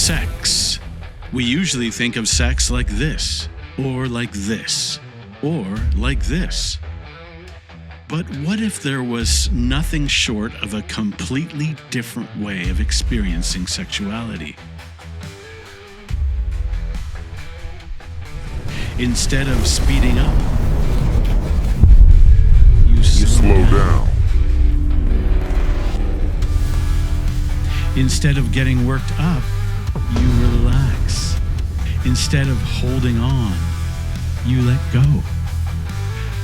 Sex. We usually think of sex like this, or like this, or like this. But what if there was nothing short of a completely different way of experiencing sexuality? Instead of speeding up, you slow down. Instead of getting worked up, you relax. Instead of holding on, you let go.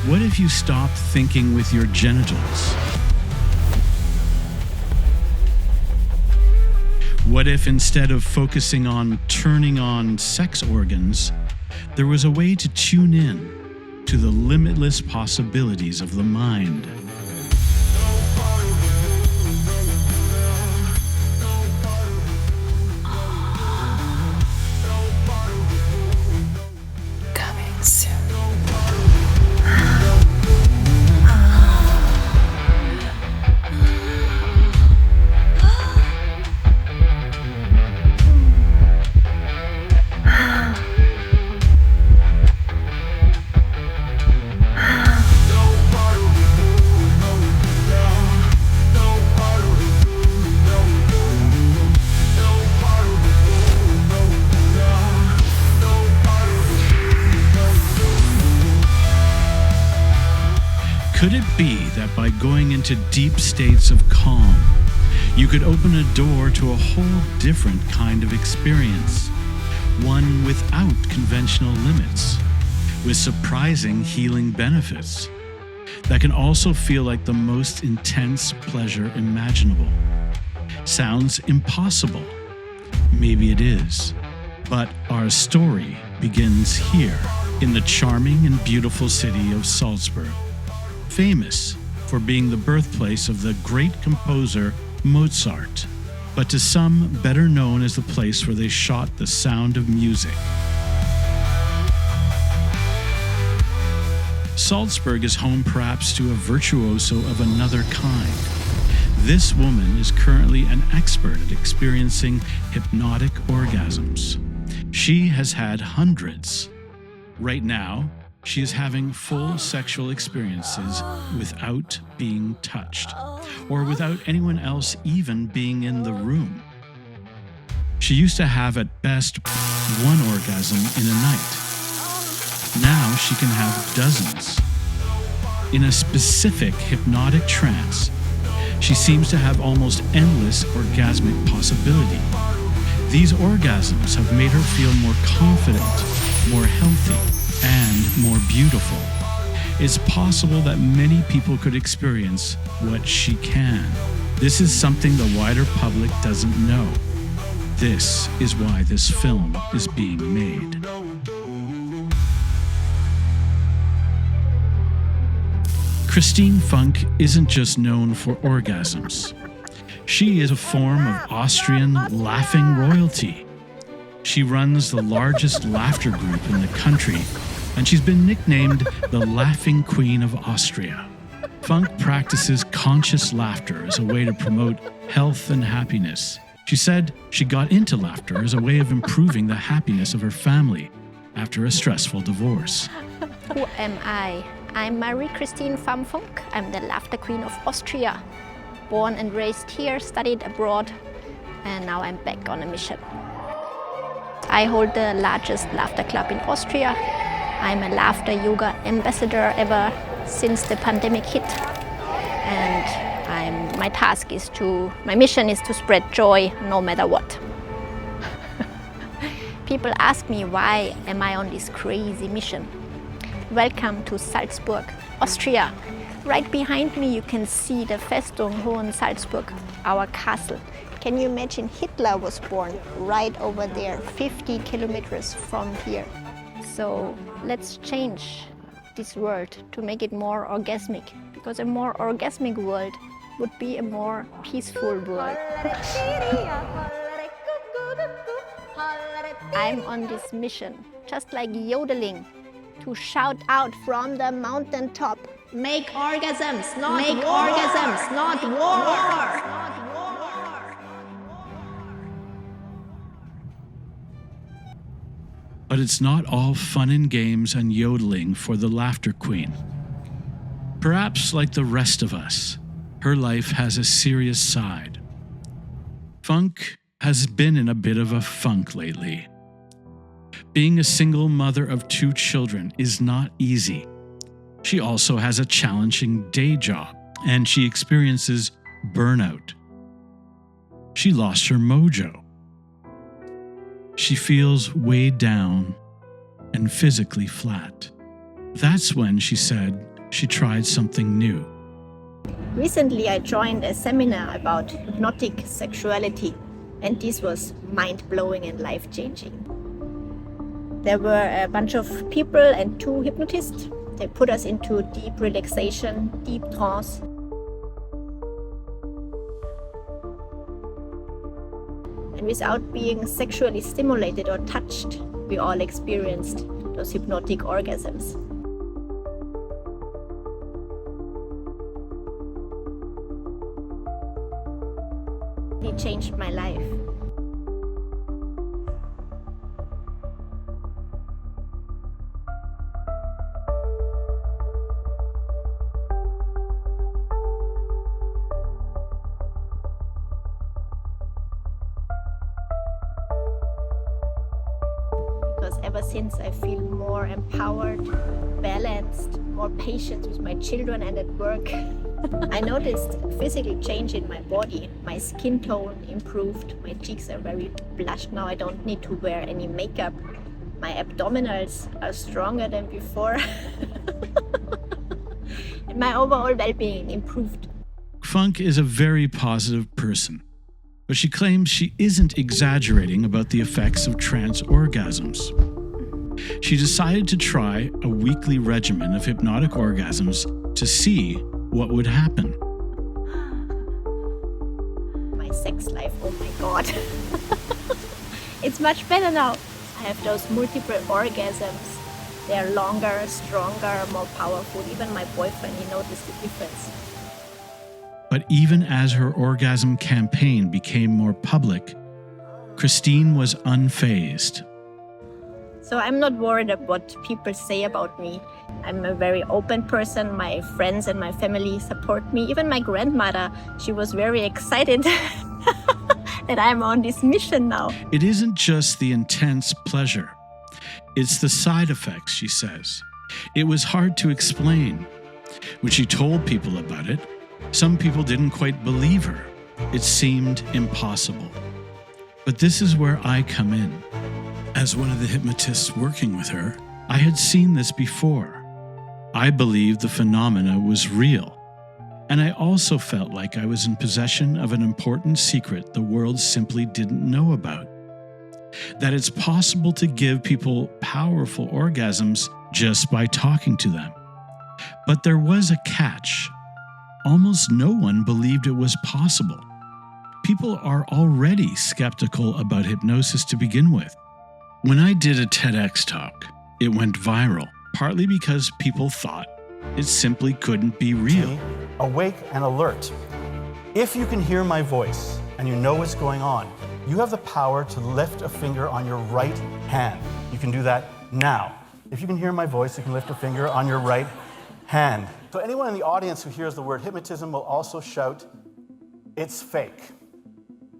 What if you stopped thinking with your genitals? What if instead of focusing on turning on sex organs, there was a way to tune in to the limitless possibilities of the mind? Coming soon. Could it be that by going into deep states of calm, you could open a door to a whole different kind of experience, one without conventional limits, with surprising healing benefits, that can also feel like the most intense pleasure imaginable? Sounds impossible. Maybe it is. But our story begins here, in the charming and beautiful city of Salzburg, famous for being the birthplace of the great composer Mozart, but to some better known as the place where they shot The Sound of Music. Salzburg is home perhaps to a virtuoso of another kind. This woman is currently an expert at experiencing hypnotic orgasms. She has had hundreds. Right now, she is having full sexual experiences without being touched, or without anyone else even being in the room. She used to have at best one orgasm in a night. Now she can have dozens. In a specific hypnotic trance, she seems to have almost endless orgasmic possibility. These orgasms have made her feel more confident, more healthy, and more beautiful. It's possible that many people could experience what she can. This is something the wider public doesn't know. This is why this film is being made. Christine Funk isn't just known for orgasms. She is a form of Austrian laughing royalty. She runs the largest laughter group in the country, and she's been nicknamed the Laughing Queen of Austria. Funk practices conscious laughter as a way to promote health and happiness. She said she got into laughter as a way of improving the happiness of her family after a stressful divorce. Who am I? I'm Marie-Christine van Funk. I'm the Laughter Queen of Austria. Born and raised here, studied abroad, and now I'm back on a mission. I hold the largest laughter club in Austria. I'm a laughter yoga ambassador ever since the pandemic hit. And my mission is to spread joy no matter what. People ask me, why am I on this crazy mission? Welcome to Salzburg, Austria. Right behind me you can see the Festung Hohen Salzburg, our castle. Can you imagine Hitler was born right over there, 50 kilometers from here. So let's change this world to make it more orgasmic, because a more orgasmic world would be a more peaceful world. I'm on this mission, just like yodeling, to shout out from the mountaintop, make orgasms, not war. Orgasms, not war. But it's not all fun and games and yodeling for the laughter queen. Perhaps like the rest of us, her life has a serious side. Funk has been in a bit of a funk lately. Being a single mother of 2 children is not easy. She also has a challenging day job, and she experiences burnout. She lost her mojo. She feels weighed down and physically flat. That's when she said she tried something new. Recently, I joined a seminar about hypnotic sexuality, and this was mind-blowing and life-changing. There were a bunch of people and 2 hypnotists. They put us into deep relaxation, deep trance. And without being sexually stimulated or touched, we all experienced those hypnotic orgasms. It changed my life. Because ever since I feel more empowered, balanced, more patient with my children and at work. I noticed a physical change in my body. My skin tone improved, my cheeks are very blushed now, I don't need to wear any makeup. My abdominals are stronger than before. And my overall well-being improved. Funk is a very positive person, but she claims she isn't exaggerating about the effects of trance orgasms. She decided to try a weekly regimen of hypnotic orgasms to see what would happen. My sex life, oh my god. It's much better now. I have those multiple orgasms. They are longer, stronger, more powerful. Even my boyfriend, he noticed the difference. But even as her orgasm campaign became more public, Christine was unfazed. So I'm not worried about what people say about me. I'm a very open person. My friends and my family support me. Even my grandmother, she was very excited that I'm on this mission now. It isn't just the intense pleasure. It's the side effects, she says. It was hard to explain. When she told people about it, some people didn't quite believe her. It seemed impossible. But this is where I come in. As one of the hypnotists working with her, I had seen this before. I believed the phenomena was real, and I also felt like I was in possession of an important secret the world simply didn't know about. That it's possible to give people powerful orgasms just by talking to them. But there was a catch. Almost no one believed it was possible. People are already skeptical about hypnosis to begin with. When I did a TEDx talk, it went viral, partly because people thought it simply couldn't be real. Awake and alert. If you can hear my voice and you know what's going on, you have the power to lift a finger on your right hand. You can do that now. If you can hear my voice, you can lift a finger on your right hand. So anyone in the audience who hears the word hypnotism will also shout, "It's fake."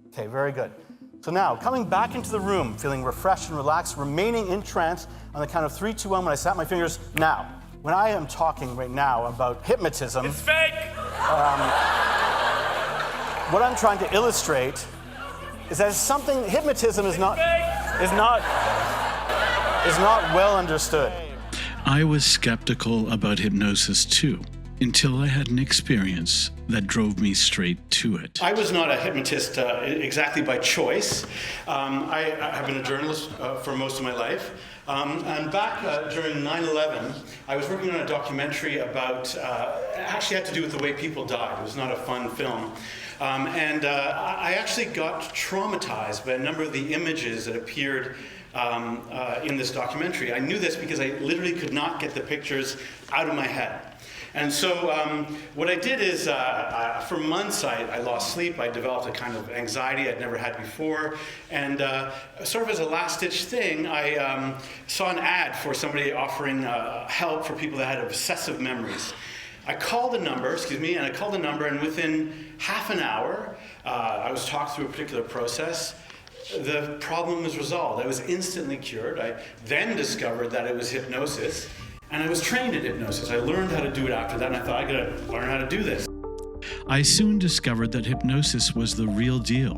Okay, very good. So now, coming back into the room, feeling refreshed and relaxed, remaining in trance, on the count of 3, 2, 1, when I snap my fingers, now. When I am talking right now about hypnotism, it's fake! What I'm trying to illustrate is that hypnotism is not well understood. I was skeptical about hypnosis too, until I had an experience that drove me straight to it. I was not a hypnotist exactly by choice. I have been a journalist for most of my life. And back during 9/11, I was working on a documentary about, actually had to do with the way people died. It was not a fun film. I actually got traumatized by a number of the images that appeared in this documentary. I knew this because I literally could not get the pictures out of my head. And so what I did is, for months, I lost sleep. I developed a kind of anxiety I'd never had before. And sort of as a last-ditch thing, I saw an ad for somebody offering help for people that had obsessive memories. I called the number, and within half an hour, I was talked through a particular process. The problem was resolved. I was instantly cured. I then discovered that it was hypnosis, and I was trained in hypnosis. I learned how to do it after that, and I thought, I gotta learn how to do this. I soon discovered that hypnosis was the real deal,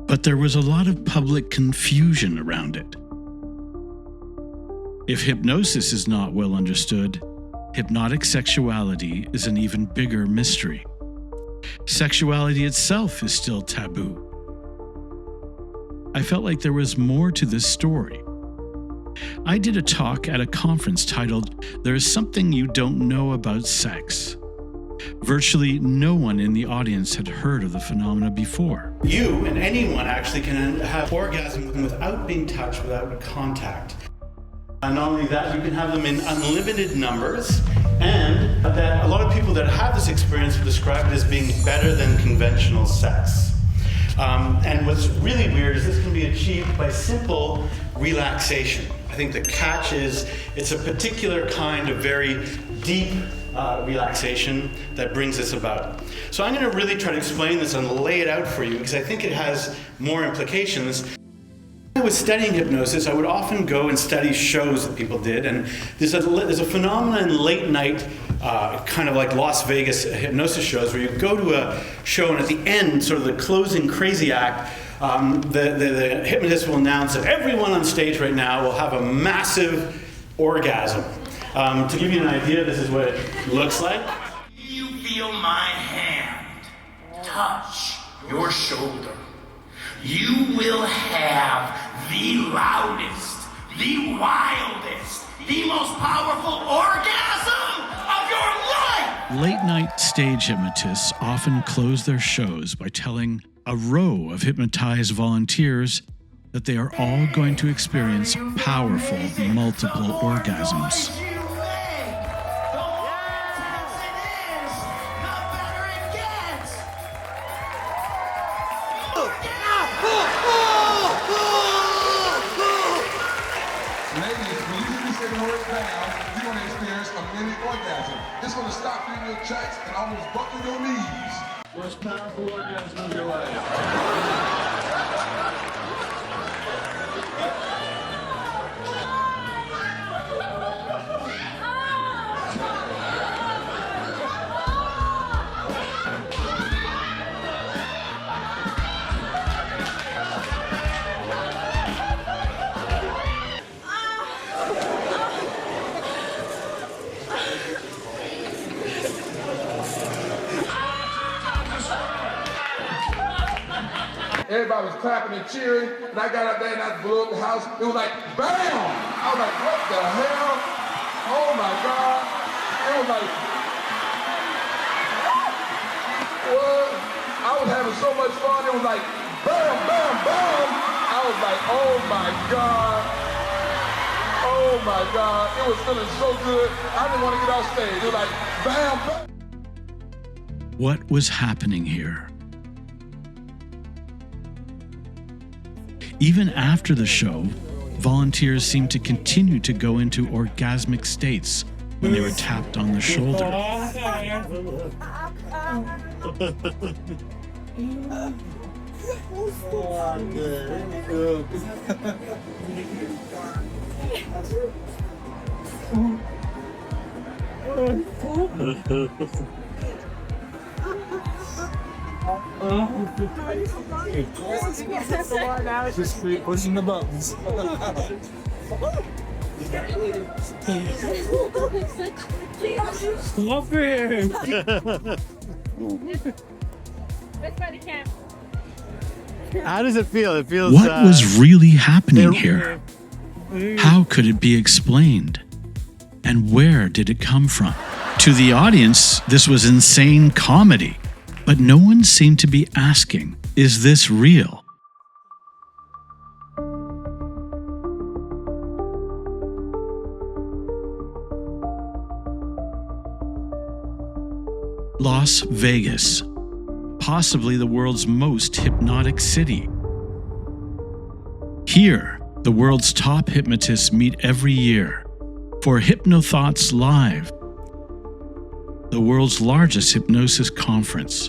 but there was a lot of public confusion around it. If hypnosis is not well understood, hypnotic sexuality is an even bigger mystery. Sexuality itself is still taboo. I felt like there was more to this story. I did a talk at a conference titled, "There is Something You Don't Know About Sex." Virtually no one in the audience had heard of the phenomena before. You and anyone actually can have orgasm without being touched, without contact. And not only that, you can have them in unlimited numbers, and that a lot of people that have this experience will describe it as being better than conventional sex. And what's really weird is this can be achieved by simple relaxation. I think the catch is it's a particular kind of very deep relaxation that brings this about. So I'm going to really try to explain this and lay it out for you because I think it has more implications. When I was studying hypnosis, I would often go and study shows that people did, and there's a phenomenon in late night, kind of like Las Vegas hypnosis shows, where you go to a show and at the end, sort of the closing crazy act, the hypnotist will announce that everyone on stage right now will have a massive orgasm. To give you an idea, this is what it looks like. You feel my hand touch your shoulder. You will have the loudest, the wildest, the most powerful orgasm of your life! Late-night stage hypnotists often close their shows by telling a row of hypnotized volunteers that they are all going to experience powerful multiple orgasms. It's going to stop you in your tracks and almost buckle your knees. Most powerful orgasm of your life. Everybody was clapping and cheering, and I got up there and I blew up the house. It was like, bam! I was like, what the hell? Oh my God. It was like, what? I was having so much fun. It was like, bam, bam, bam. I was like, oh my God. Oh my God. It was feeling so good. I didn't want to get off stage. It was like, bam, bam. What was happening here? Even after the show, volunteers seemed to continue to go into orgasmic states when they were tapped on the shoulder. Just keep pushing the buttons. Love him. How does it feel? It feels. What was really happening here? How could it be explained? And where did it come from? To the audience, this was insane comedy. But no one seemed to be asking, is this real? Las Vegas, possibly the world's most hypnotic city. Here, the world's top hypnotists meet every year for HypnoThoughts Live, the world's largest hypnosis conference.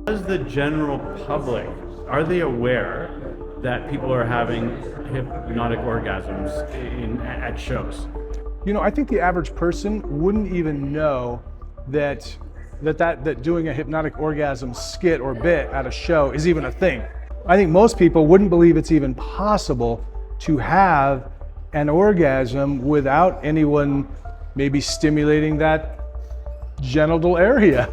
As the general public, are they aware that people are having hypnotic orgasms at shows? You know, I think the average person wouldn't even know that doing a hypnotic orgasm skit or bit at a show is even a thing. I think most people wouldn't believe it's even possible to have an orgasm without anyone maybe stimulating that genital area.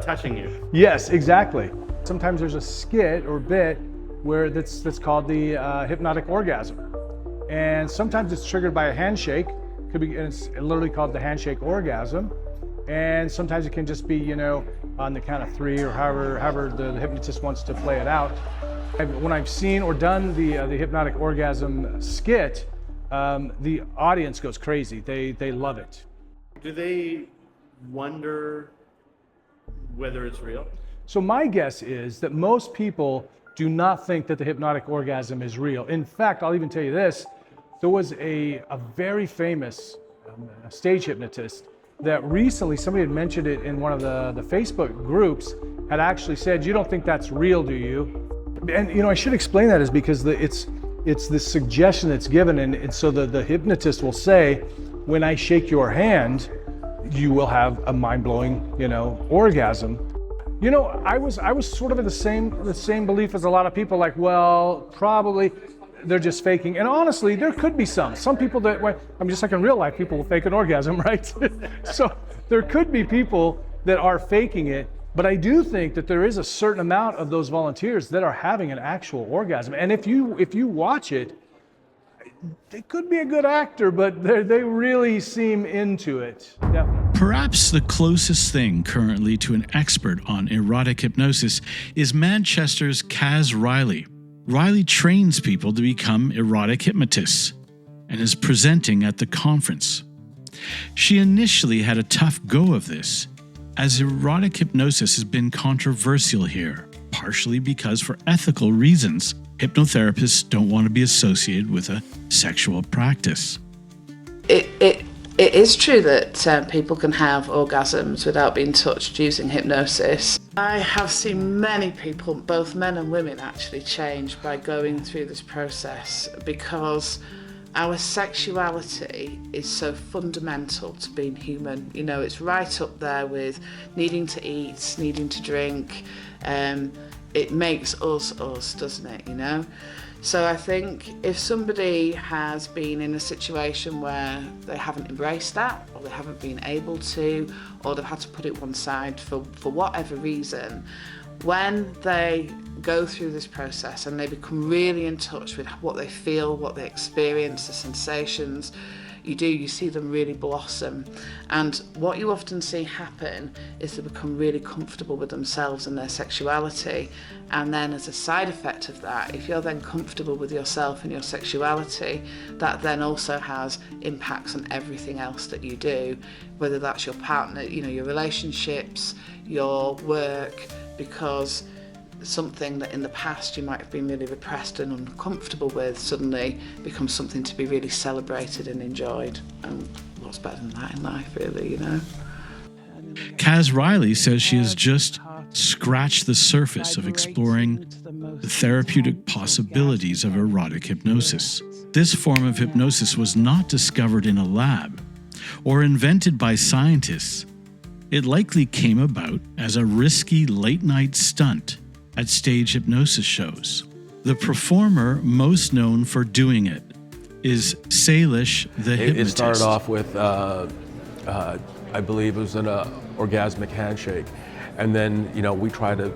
Touching you. Yes, exactly. Sometimes there's a skit or bit where that's called the hypnotic orgasm. And sometimes it's triggered by a handshake. And it's literally called the handshake orgasm. And sometimes it can just be, you know, on the count of 3 or however the hypnotist wants to play it out. When I've seen or done the hypnotic orgasm skit, the audience goes crazy. They love it. Do they wonder whether it's real? So my guess is that most people do not think that the hypnotic orgasm is real. In fact, I'll even tell you this. There was a very famous stage hypnotist that recently, somebody had mentioned it in one of the Facebook groups, had actually said, "You don't think that's real, do you?" And you know, I should explain that is because it's the suggestion that's given, and so the hypnotist will say, "When I shake your hand, you will have a mind-blowing, you know, orgasm." You know, I was sort of in the same belief as a lot of people, like, well, probably they're just faking. And honestly, there could be some people that, I mean, just like in real life, people will fake an orgasm, right? So there could be people that are faking it, but I do think that there is a certain amount of those volunteers that are having an actual orgasm. And if you watch it, they could be a good actor, but they really seem into it, definitely. Perhaps the closest thing currently to an expert on erotic hypnosis is Manchester's Kaz Riley. Riley trains people to become erotic hypnotists and is presenting at the conference. She initially had a tough go of this, as erotic hypnosis has been controversial here, partially because for ethical reasons, hypnotherapists don't want to be associated with a sexual practice. It is true that people can have orgasms without being touched using hypnosis. I have seen many people, both men and women, actually change by going through this process, because our sexuality is so fundamental to being human. You know, it's right up there with needing to eat, needing to drink. It makes us, doesn't it, you know? So I think if somebody has been in a situation where they haven't embraced that, or they haven't been able to, or they've had to put it one side for whatever reason, when they go through this process and they become really in touch with what they feel, what they experience, the sensations, you see them really blossom. And what you often see happen is they become really comfortable with themselves and their sexuality. And then as a side effect of that, if you're then comfortable with yourself and your sexuality, that then also has impacts on everything else that you do, whether that's your partner, you know, your relationships, your work, because something that in the past you might have been really repressed and uncomfortable with suddenly becomes something to be really celebrated and enjoyed. And what's better than that in life, really, you know? Kaz Riley says she has just scratched the surface of exploring the therapeutic possibilities of erotic hypnosis. This form of hypnosis was not discovered in a lab or invented by scientists. It likely came about as a risky late-night stunt at stage hypnosis shows. The performer most known for doing it is Salish the hypnotist. It started off with, I believe it was an orgasmic handshake. And then, you know, we try to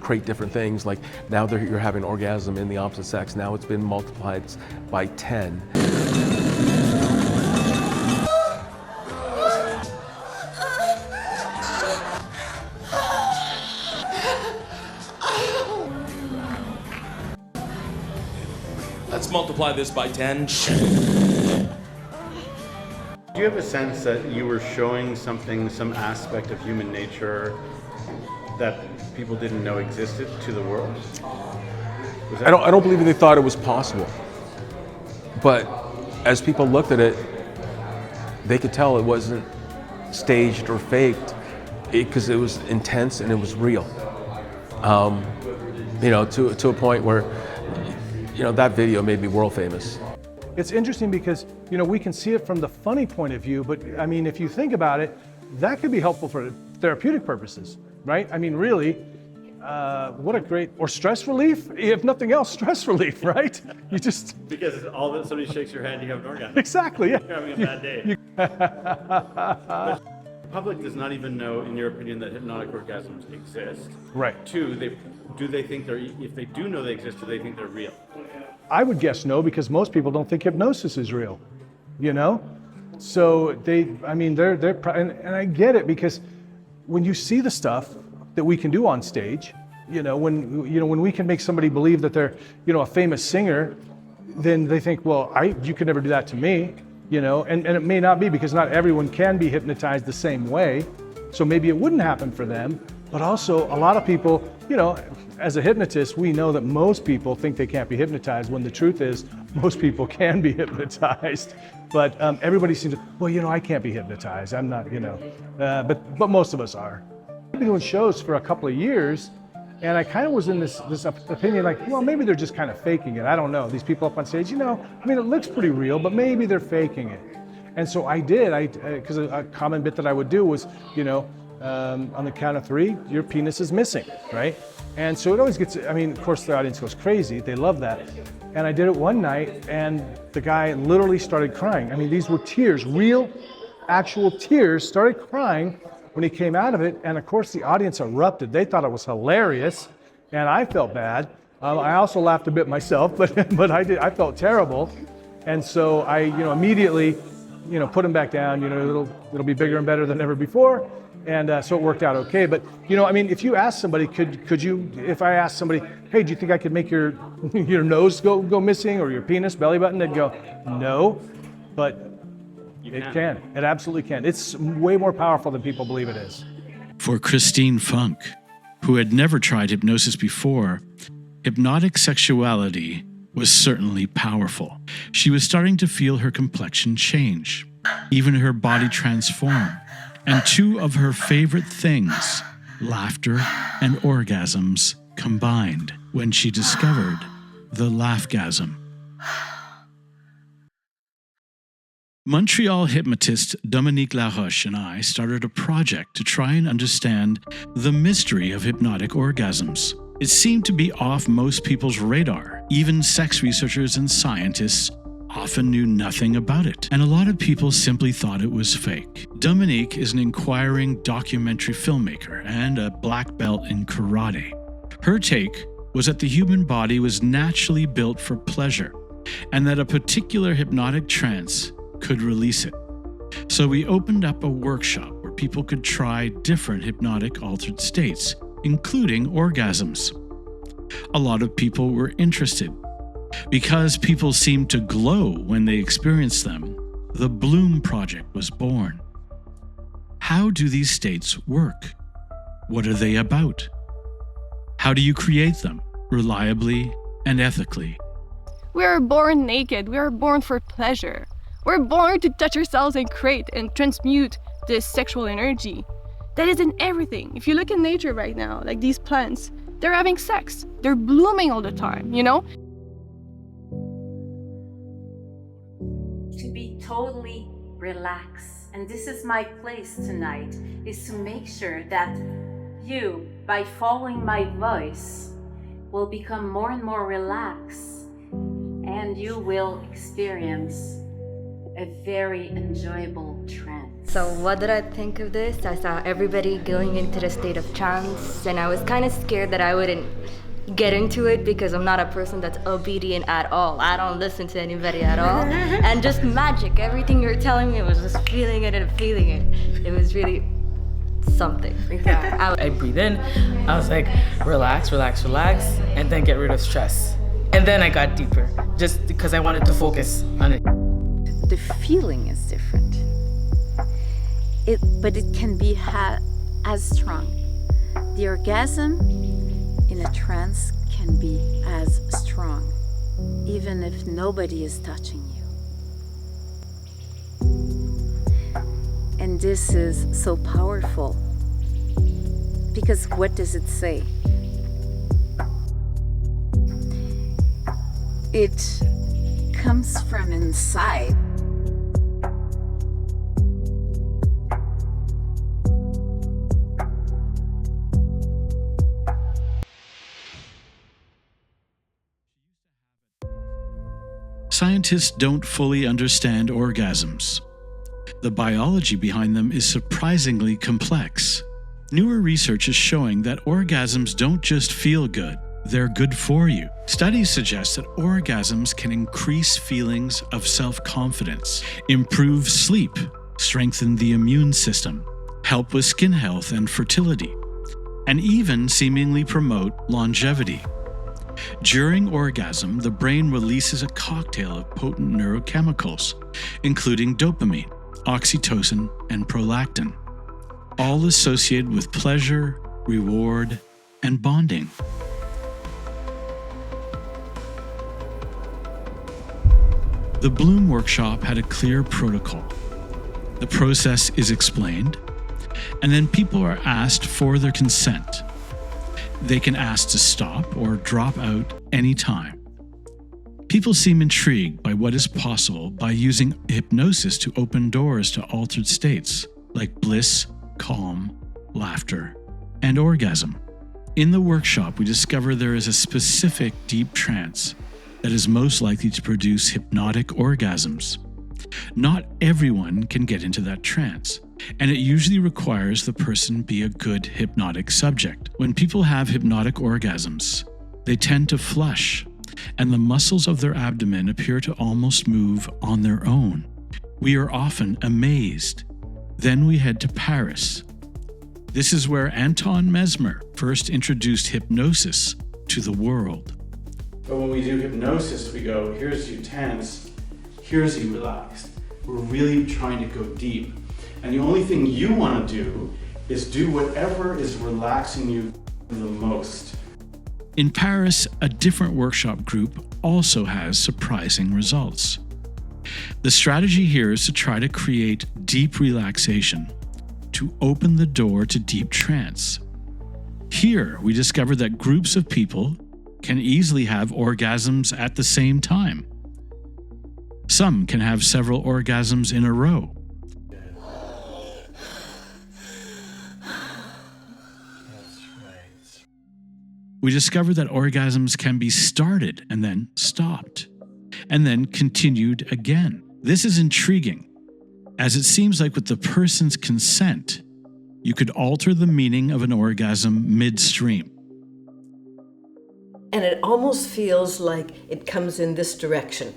create different things. Like now you're having orgasm in the opposite sex. Now it's been multiplied by 10. Let's multiply this by 10. Do you have a sense that you were showing something, some aspect of human nature that people didn't know existed to the world? I don't believe they thought it was possible. But as people looked at it, they could tell it wasn't staged or faked because it was intense and it was real. To a point where, that video made me world famous. It's interesting because, we can see it from the funny point of view, but I mean, if you think about it, that could be helpful for therapeutic purposes, right? I mean, really, what a great, or stress relief, if nothing else, stress relief, right? You just... Because all that somebody shakes your hand, you have an orgasm. Exactly, yeah. You're having a bad day. But the public does not even know, in your opinion, that hypnotic orgasms exist. Right. Two, do they think if they do know they exist, do they think they're real? I would guess no, because most people don't think hypnosis is real, So and I get it, because when you see the stuff that we can do on stage, when we can make somebody believe that they're, a famous singer, then they think, well, you could never do that to me, and it may not be, because not everyone can be hypnotized the same way. So maybe it wouldn't happen for them, but also a lot of people, as a hypnotist, we know that most people think they can't be hypnotized, when the truth is most people can be hypnotized. But everybody seems to, well, I can't be hypnotized. I'm not, but most of us are. I've been doing shows for a couple of years, and I kind of was in this opinion like, well, maybe they're just kind of faking it. I don't know. These people up on stage, it looks pretty real, but maybe they're faking it. And so I did, because a common bit that I would do was, on the count of 3, your penis is missing, right? And so it always gets, of course the audience goes crazy, they love that. And I did it one night, and the guy literally started crying. These were tears, real, actual tears, started crying when he came out of it. And of course the audience erupted. They thought it was hilarious, and I felt bad. I also laughed a bit myself, but I felt terrible. And so I, immediately, put him back down. It'll be bigger and better than ever before. And so it worked out okay. But, if you ask somebody, if I asked somebody, hey, do you think I could make your nose go missing, or your penis, belly button? They'd go, no, but it can. It absolutely can. It's way more powerful than people believe it is. For Christine Funk, who had never tried hypnosis before, hypnotic sexuality was certainly powerful. She was starting to feel her complexion change, even her body transform. And 2 of her favorite things, laughter and orgasms, combined when she discovered the laughgasm. Montreal hypnotist Dominique Laroche and I started a project to try and understand the mystery of hypnotic orgasms. It seemed to be off most people's radar. Even sex researchers and scientists often knew nothing about it, and a lot of people simply thought it was fake. Dominique is an inquiring documentary filmmaker and a black belt in karate. Her take was that the human body was naturally built for pleasure, and that a particular hypnotic trance could release it. So we opened up a workshop where people could try different hypnotic altered states, including orgasms. A lot of people were interested. Because people seemed to glow when they experienced them, the Bloom Project was born. How do these states work? What are they about? How do you create them reliably and ethically? We are born naked. We are born for pleasure. We're born to touch ourselves and create and transmute this sexual energy. That is in everything. If you look in nature right now, like these plants, they're having sex. They're blooming all the time, To be totally relaxed. And this is my place tonight, is to make sure that you, by following my voice, will become more and more relaxed, and you will experience a very enjoyable trance. So what did I think of this? I saw everybody going into the state of trance, and I was kind of scared that I wouldn't get into it, because I'm not a person that's obedient at all. I don't listen to anybody at all. And just magic, everything you're telling me, was just feeling it and feeling it. It was really something. I breathe in, I was like, relax, relax, relax, and then get rid of stress. And then I got deeper, just because I wanted to focus on it. The feeling is different. but it can be as strong. The orgasm in a trance can be as strong, even if nobody is touching you. And this is so powerful, because what does it say? It comes from inside. Scientists don't fully understand orgasms. The biology behind them is surprisingly complex. Newer research is showing that orgasms don't just feel good, they're good for you. Studies suggest that orgasms can increase feelings of self-confidence, improve sleep, strengthen the immune system, help with skin health and fertility, and even seemingly promote longevity. During orgasm, the brain releases a cocktail of potent neurochemicals, including dopamine, oxytocin, and prolactin, all associated with pleasure, reward, and bonding. The Bloom workshop had a clear protocol. The process is explained, and then people are asked for their consent. They can ask to stop or drop out anytime. People seem intrigued by what is possible by using hypnosis to open doors to altered states like bliss, calm, laughter, and orgasm. In the workshop, we discover there is a specific deep trance that is most likely to produce hypnotic orgasms. Not everyone can get into that trance, and it usually requires the person be a good hypnotic subject. When people have hypnotic orgasms, they tend to flush, and the muscles of their abdomen appear to almost move on their own. We are often amazed. Then we head to Paris. This is where Anton Mesmer first introduced hypnosis to the world. But when we do hypnosis, we go, here's you tense, here's you relaxed. We're really trying to go deep. And the only thing you want to do is do whatever is relaxing you the most. In Paris, a different workshop group also has surprising results. The strategy here is to try to create deep relaxation, to open the door to deep trance. Here, we discovered that groups of people can easily have orgasms at the same time. Some can have several orgasms in a row. We discovered that orgasms can be started and then stopped, and then continued again. This is intriguing, as it seems like with the person's consent, you could alter the meaning of an orgasm midstream. And it almost feels like it comes in this direction.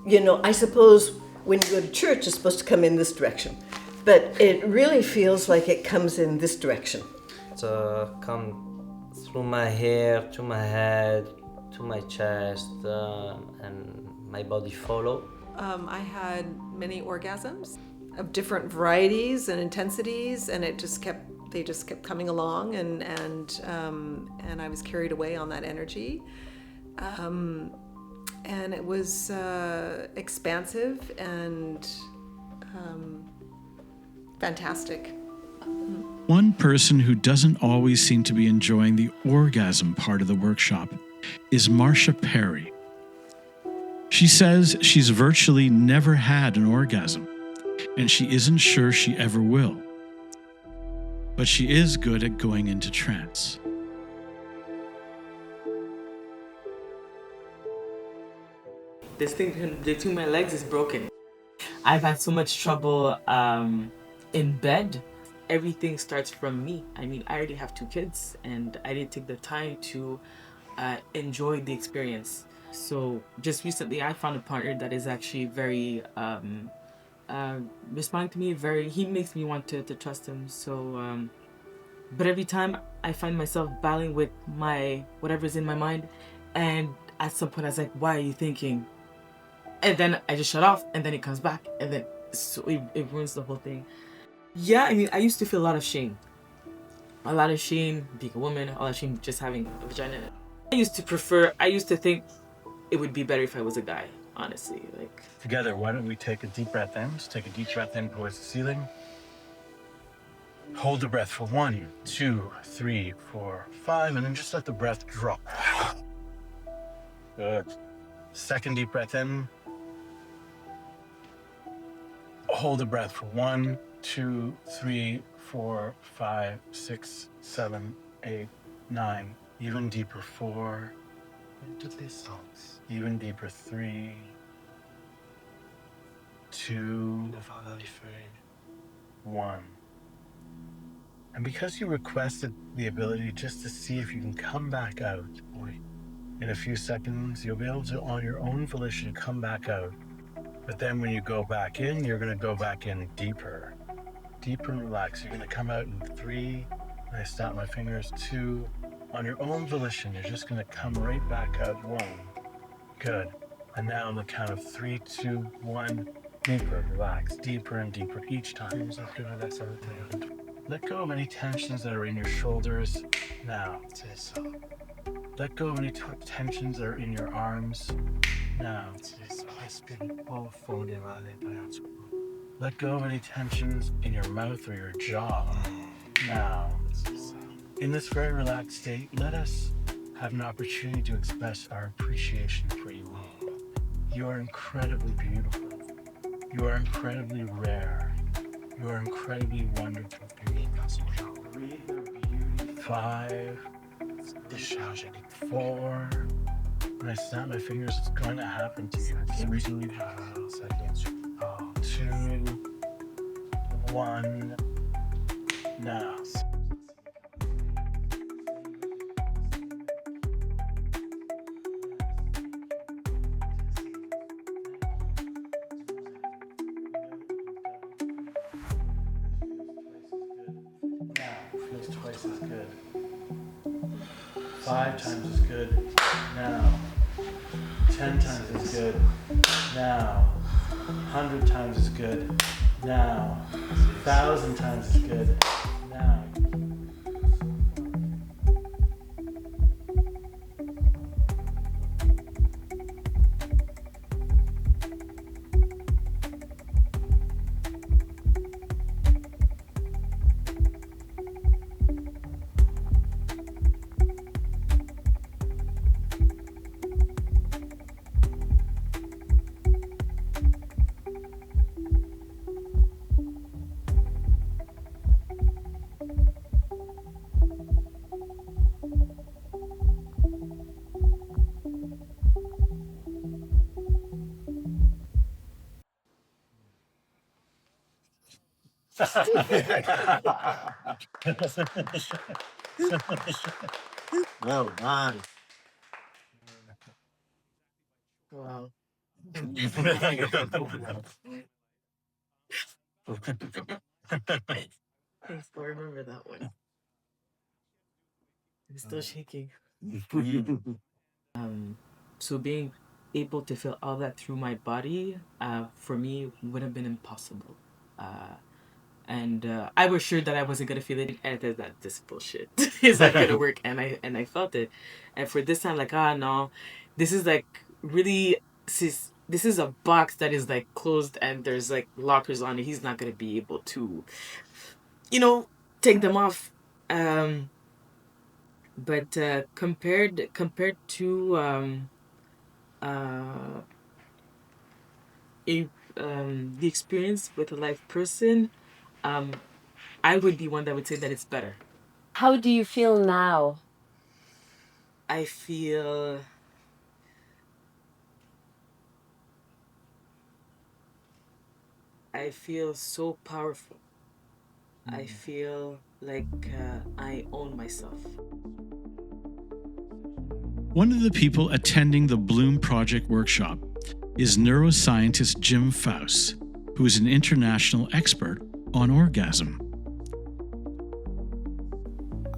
You know, I suppose when you go to church, it's supposed to come in this direction, but it really feels like it comes in this direction. Come through my hair, to my head, to my chest, and my body follow. I had many orgasms of different varieties and intensities, and they just kept coming along, and I was carried away on that energy, and it was expansive and fantastic. One person who doesn't always seem to be enjoying the orgasm part of the workshop is Marcia Perry. She says she's virtually never had an orgasm, and she isn't sure she ever will. But she is good at going into trance. This thing between my legs is broken. I've had so much trouble in bed. Everything starts from me. I mean, I already have 2 kids, and I didn't take the time to enjoy the experience. So just recently, I found a partner that is actually very responding to me. He makes me want to trust him. So, but every time I find myself battling with whatever's in my mind, and at some point I was like, "Why are you thinking?" And then I just shut off, and then it comes back, and then so it ruins the whole thing. Yeah, I mean, I used to feel a lot of shame. A lot of shame being a woman, a lot of shame just having a vagina. I used to think it would be better if I was a guy, honestly. Like, Together, why don't we take a deep breath in? Just take a deep breath in towards the ceiling. Hold the breath for 1, 2, 3, 4, 5, and then just let the breath drop. Good. Second deep breath in. Hold the breath for 1, 2, 3, 4, 5, 6, 7, 8, 9. Even deeper, 4. Even deeper, 3, 2, 1. And because you requested the ability just to see if you can come back out, in a few seconds, you'll be able to, on your own volition, come back out. But then when you go back in, you're going to go back in deeper. Deeper and relaxed. You're going to come out in 3. And I snap my fingers. 2. On your own volition, you're just going to come right back out. 1. Good. And now on the count of 3, 2, 1. Deeper, relax. Deeper and deeper each time. Let go of any tensions that are in your shoulders now. Let go of any tensions that are in your arms now. Let go of any tensions in your mouth or your jaw now. In this very relaxed state, let us have an opportunity to express our appreciation for you. You are incredibly beautiful. You are incredibly rare. You are incredibly wonderful. Breathe your beauty. 5, 4. When I snap my fingers, it's going to happen to you. 3, 2, 1. Now. Feels twice as good. 5 times as good. Now. 10 times as good. Now. 100 times as good. Now. 1,000 times as good. Now. Well done. wow. I still remember that one. I'm still shaking. So being able to feel all that through my body, for me, would have been impossible. And I was sure that I wasn't gonna feel it, and that this bullshit is not gonna work. And I felt it. And for this time, like, no, this is like really, this is a box that is like closed, and there's like lockers on it. He's not gonna be able to, take them off. But compared to the experience with a live person, I would be one that would say that it's better. How do you feel now? I feel so powerful. I feel like I own myself. One of the people attending the Bloom Project workshop is neuroscientist Jim Faust, who is an international expert on orgasm.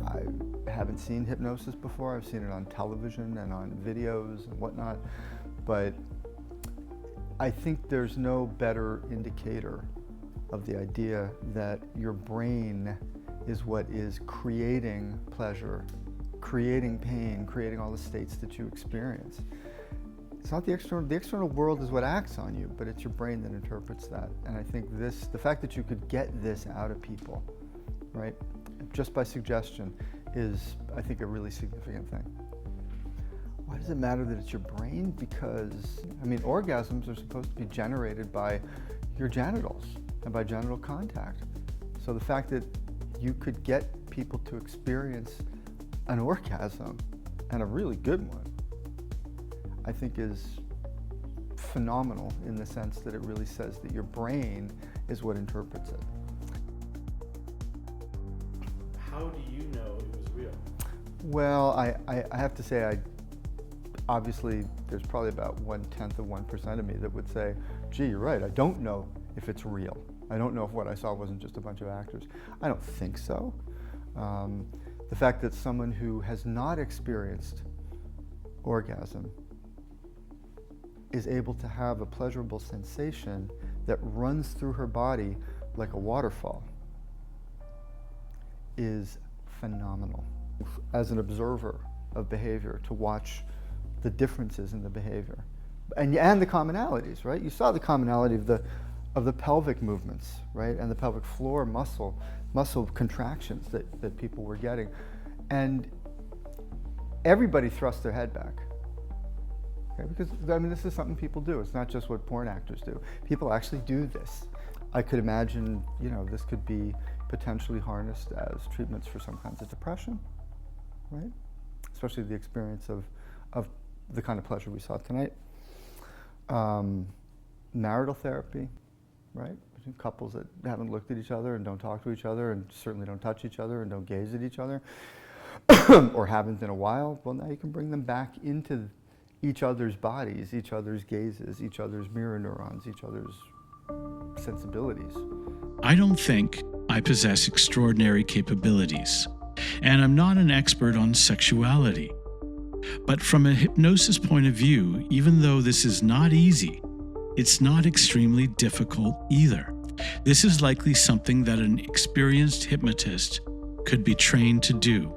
I haven't seen hypnosis before. I've seen it on television and on videos and whatnot, but I think there's no better indicator of the idea that your brain is what is creating pleasure, creating pain, creating all the states that you experience. It's not the external world is what acts on you, but it's your brain that interprets that. And I think the fact that you could get this out of people, right, just by suggestion is, I think, a really significant thing. Why does it matter that it's your brain? Because, I mean, orgasms are supposed to be generated by your genitals and by genital contact. So the fact that you could get people to experience an orgasm, and a really good one, I think is phenomenal in the sense that it really says that your brain is what interprets it. How do you know it was real? Well, I have to say, obviously there's probably about 0.1% of me that would say, gee, you're right, I don't know if it's real. I don't know if what I saw wasn't just a bunch of actors. I don't think so. The fact that someone who has not experienced orgasm is able to have a pleasurable sensation that runs through her body like a waterfall is phenomenal. As an observer of behavior, to watch the differences in the behavior and the commonalities, right? You saw the commonality of the pelvic movements, right? And the pelvic floor muscle contractions that people were getting. And everybody thrust their head back. Okay? Because, I mean, this is something people do. It's not just what porn actors do. People actually do this. I could imagine, you know, this could be potentially harnessed as treatments for some kinds of depression, right? Especially the experience of the kind of pleasure we saw tonight. Marital therapy, right? Between couples that haven't looked at each other and don't talk to each other and certainly don't touch each other and don't gaze at each other or haven't in a while. Well, now you can bring them back into each other's bodies, each other's gazes, each other's mirror neurons, each other's sensibilities. I don't think I possess extraordinary capabilities, and I'm not an expert on sexuality. But from a hypnosis point of view, even though this is not easy, it's not extremely difficult either. This is likely something that an experienced hypnotist could be trained to do.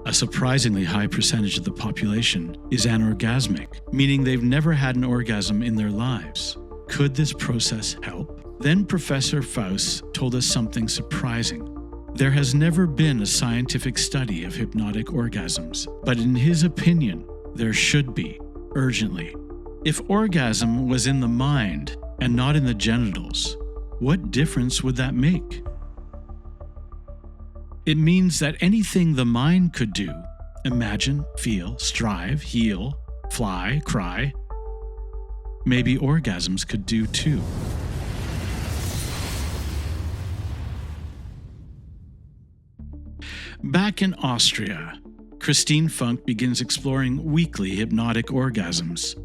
A surprisingly high percentage of the population is anorgasmic, meaning they've never had an orgasm in their lives. Could this process help? Then Professor Faust told us something surprising. There has never been a scientific study of hypnotic orgasms, but in his opinion, there should be, urgently. If orgasm was in the mind and not in the genitals, what difference would that make? It means that anything the mind could do, imagine, feel, strive, heal, fly, cry, maybe orgasms could do too. Back in Austria, Christine Funk begins exploring weekly hypnotic orgasms.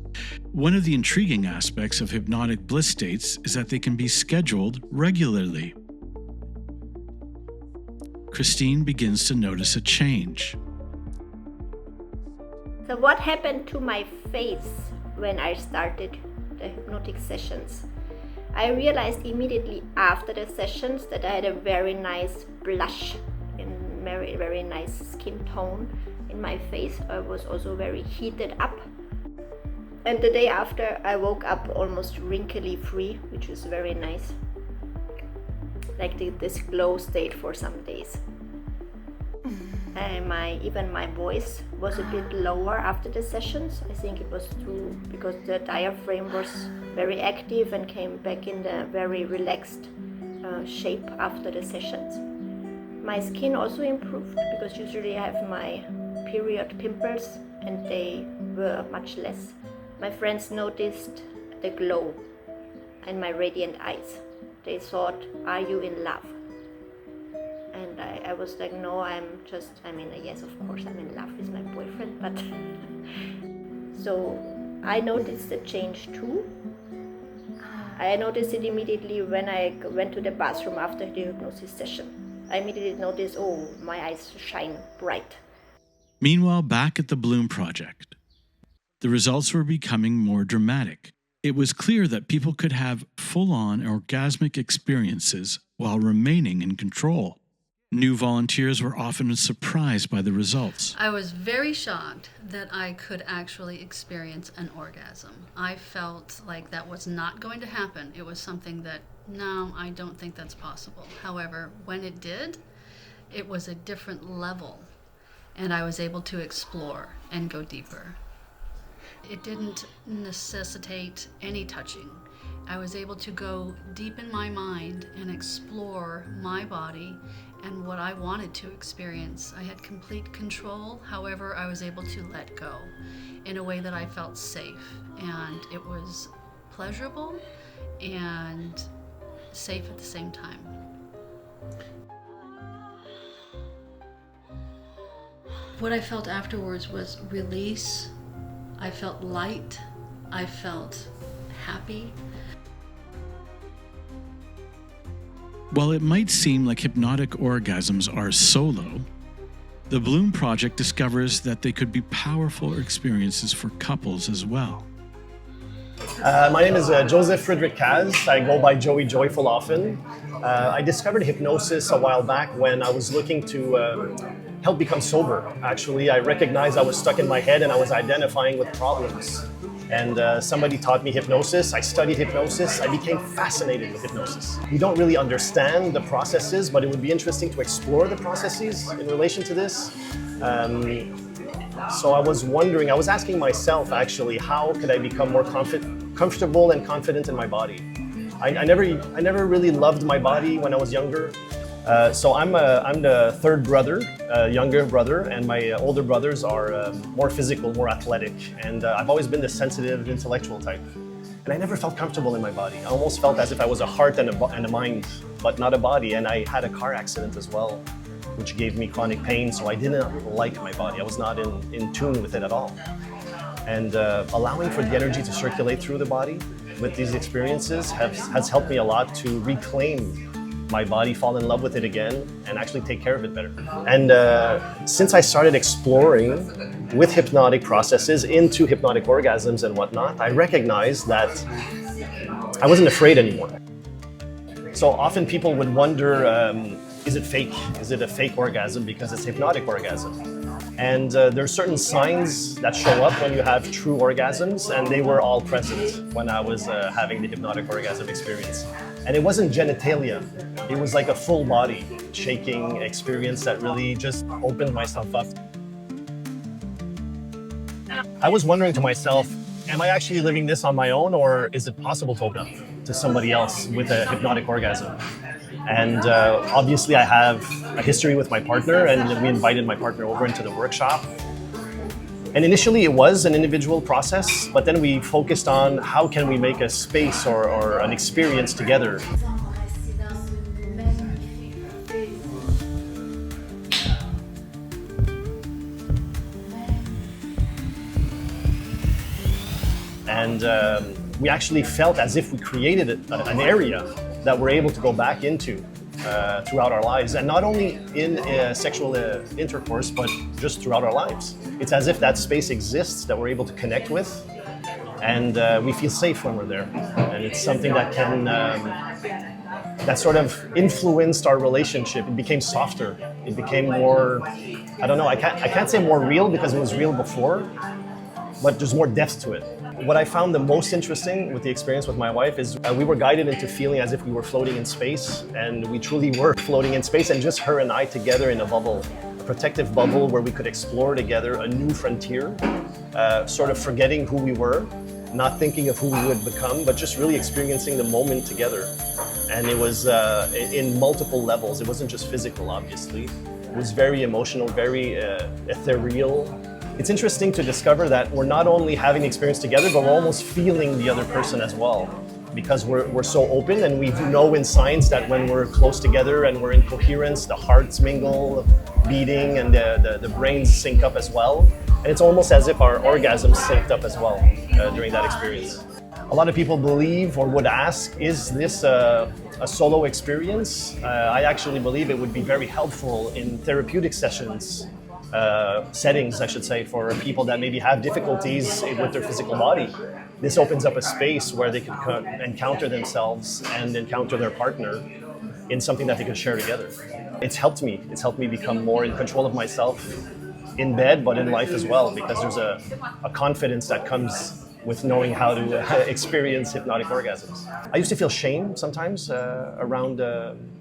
One of the intriguing aspects of hypnotic bliss states is that they can be scheduled regularly. Christine begins to notice a change. So what happened to my face when I started the hypnotic sessions? I realized immediately after the sessions that I had a very nice blush and very, very nice skin tone in my face. I was also very heated up. And the day after, I woke up almost wrinkly free, which was very nice. Like this glow stayed for some days. And even my voice was a bit lower after the sessions. I think it was true because the diaphragm was very active and came back in the very relaxed shape after the sessions. My skin also improved because usually I have my period pimples and they were much less. My friends noticed the glow and my radiant eyes. They thought, "Are you in love?" And I was like, no, yes, of course I'm in love with my boyfriend, but so I noticed the change too. I noticed it immediately when I went to the bathroom after the hypnosis session. I immediately noticed, oh, my eyes shine bright. Meanwhile, back at the Bloom Project, the results were becoming more dramatic. It was clear that people could have full-on orgasmic experiences while remaining in control. New volunteers were often surprised by the results. I was very shocked that I could actually experience an orgasm. I felt like that was not going to happen. It was something that, no, I don't think that's possible. However, when it did, it was a different level, and I was able to explore and go deeper. It didn't necessitate any touching. I was able to go deep in my mind and explore my body and what I wanted to experience. I had complete control. However, I was able to let go in a way that I felt safe, and it was pleasurable and safe at the same time. What I felt afterwards was release. I felt light. I felt happy. While it might seem like hypnotic orgasms are solo, the Bloom Project discovers that they could be powerful experiences for couples as well. My name is Joseph Friedrich Kaz. I go by Joey Joyful often. I discovered hypnosis a while back when I was looking to help become sober. Actually, I recognized I was stuck in my head and I was identifying with problems. And somebody taught me hypnosis. I studied hypnosis. I became fascinated with hypnosis. We don't really understand the processes, but it would be interesting to explore the processes in relation to this. So I was wondering, I was asking myself actually, how could I become more comfortable and confident in my body? I never really loved my body when I was younger. So I'm the third brother, younger brother, and my older brothers are more physical, more athletic. And I've always been the sensitive, intellectual type. And I never felt comfortable in my body. I almost felt as if I was a heart and a mind, but not a body. And I had a car accident as well, which gave me chronic pain. So I didn't like my body. I was not in tune with it at all. And allowing for the energy to circulate through the body with these experiences has helped me a lot to reclaim my body, fall in love with it again, and actually take care of it better. And since I started exploring with hypnotic processes into hypnotic orgasms and whatnot, I recognized that I wasn't afraid anymore. So often people would wonder, is it fake? Is it a fake orgasm because it's hypnotic orgasm? And there are certain signs that show up when you have true orgasms, and they were all present when I was having the hypnotic orgasm experience. And it wasn't genitalia, it was like a full body shaking experience that really just opened myself up. I was wondering to myself, am I actually living this on my own, or is it possible to open up to somebody else with a hypnotic orgasm? And obviously I have a history with my partner, and we invited my partner over into the workshop. And initially it was an individual process, but then we focused on how can we make a space or an experience together. And we actually felt as if we created an area that we're able to go back into throughout our lives, and not only in sexual intercourse, but just throughout our lives. It's as if that space exists that we're able to connect with, and we feel safe when we're there. And it's something that can, that sort of influenced our relationship. It became softer. It became more, I don't know, I can't say more real because it was real before, but there's more depth to it. What I found the most interesting with the experience with my wife is we were guided into feeling as if we were floating in space, and we truly were floating in space, and just her and I together in a bubble, a protective bubble where we could explore together a new frontier, sort of forgetting who we were, not thinking of who we would become, but just really experiencing the moment together. And it was in multiple levels. It wasn't just physical, obviously. It was very emotional, very ethereal. It's interesting to discover that we're not only having the experience together, but we're almost feeling the other person as well, because we're so open, and we know in science that when we're close together and we're in coherence, the hearts mingle, beating, and the brains sync up as well. And it's almost as if our orgasms synced up as well during that experience. A lot of people believe or would ask, is this a solo experience? I actually believe it would be very helpful in therapeutic sessions, settings, I should say, for people that maybe have difficulties with their physical body. this opens up a space where they can encounter themselves and encounter their partner in something that they can share together. It's helped me. It's helped me become more in control of myself in bed, but in life as well, because there's a confidence that comes with knowing how to experience hypnotic orgasms. I used to feel shame sometimes around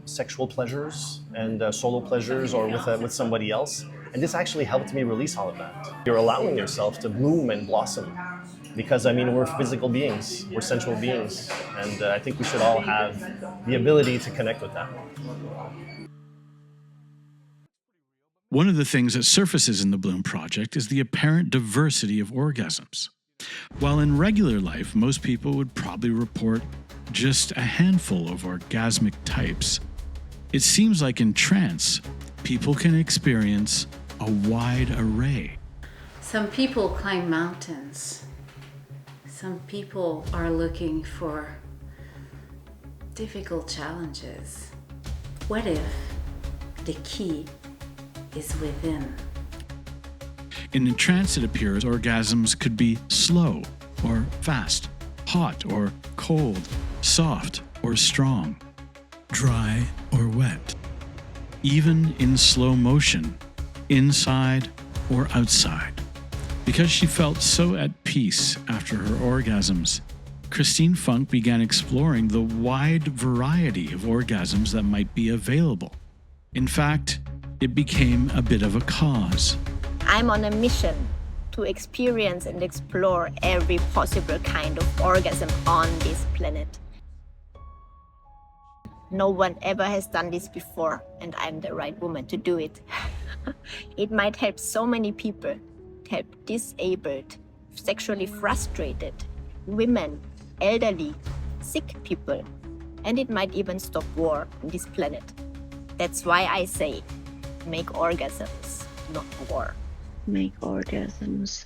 sexual pleasures and solo pleasures or with somebody else. And this actually helped me release all of that. You're allowing yourself to bloom and blossom because, I mean, we're physical beings, we're sensual beings, and I think we should all have the ability to connect with that. One of the things that surfaces in the Bloom Project is the apparent diversity of orgasms. While in regular life, most people would probably report just a handful of orgasmic types, it seems like in trance, people can experience a wide array. Some people climb mountains. Some people are looking for difficult challenges. What if the key is within? In trance, it appears orgasms could be slow or fast, hot or cold, soft or strong, dry or wet, even in slow motion, inside or outside. Because she felt so at peace after her orgasms, Christine Funk began exploring the wide variety of orgasms that might be available. In fact, it became a bit of a cause. I'm on a mission to experience and explore every possible kind of orgasm on this planet. No one ever has done this before, and I'm the right woman to do it. It might help so many people, help disabled, sexually frustrated, women, elderly, sick people, and it might even stop war on this planet. That's why I say, make orgasms, not war. Make orgasms,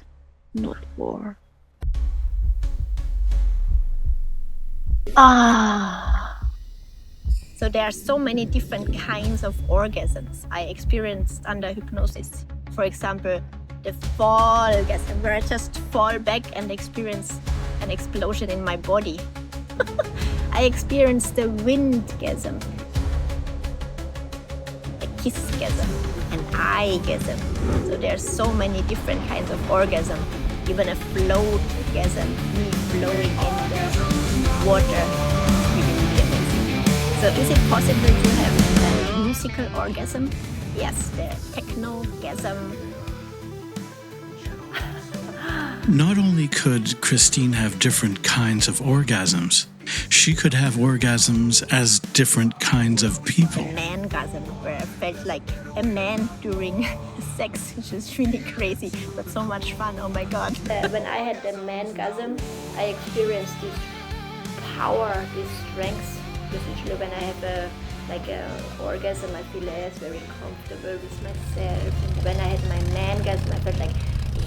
not war. So there are so many different kinds of orgasms I experienced under hypnosis. For example, the fall orgasm, where I just fall back and experience an explosion in my body. I experienced the windgasm, a kissgasm, an eye-gasm. So there are so many different kinds of orgasm. Even a float-gasm, me flowing in the water. It's really, really amazing. So is it possible to have a musical orgasm? Yes, the techno-gasm. Not only could Christine have different kinds of orgasms, she could have orgasms as different kinds of people. Man-gasm, where I felt like a man during sex, which is really crazy, but so much fun, oh my God. When I had the man-gasm, I experienced this power, this strength, because usually when I have a orgasm, I feel very comfortable with myself. And when I had my man-gasm, I felt like,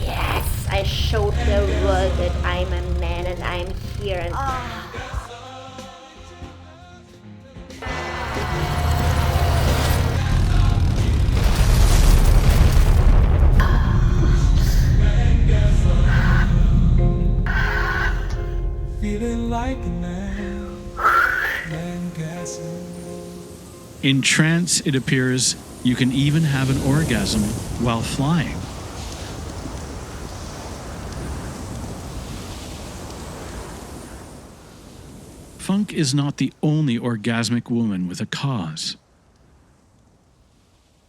yes, I showed the world that I'm a man and I'm here. And Feeling like a man, man-gasm. In trance, it appears you can even have an orgasm while flying. Funk is not the only orgasmic woman with a cause.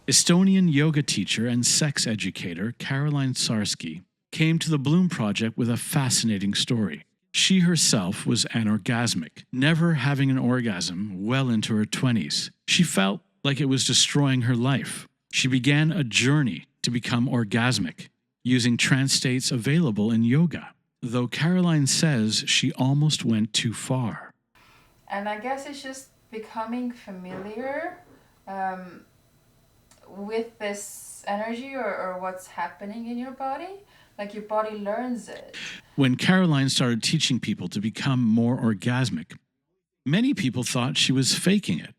Estonian yoga teacher and sex educator Caroline Sarsky came to the Bloom Project with a fascinating story. She herself was anorgasmic, never having an orgasm well into her 20s. She felt like it was destroying her life. She began a journey to become orgasmic, using trance states available in yoga, though Caroline says she almost went too far. And I guess it's just becoming familiar with this energy or what's happening in your body. Like your body learns it. When Caroline started teaching people to become more orgasmic, many people thought she was faking it,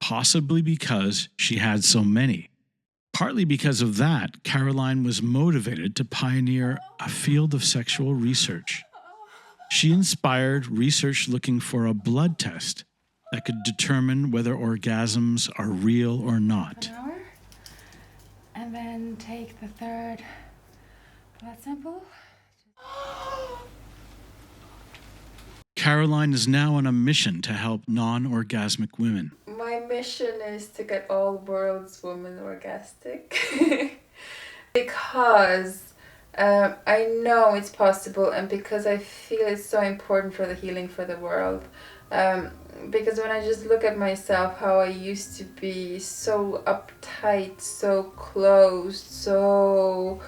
possibly because she had so many. Partly because of that, Caroline was motivated to pioneer a field of sexual research. She inspired research looking for a blood test that could determine whether orgasms are real or not. An hour. And then take the third blood sample. Caroline is now on a mission to help non-orgasmic women. My mission is to get all world's women orgastic. Because I know it's possible, and because I feel it's so important for the healing for the world. Because when I just look at myself, how I used to be so uptight, so closed, so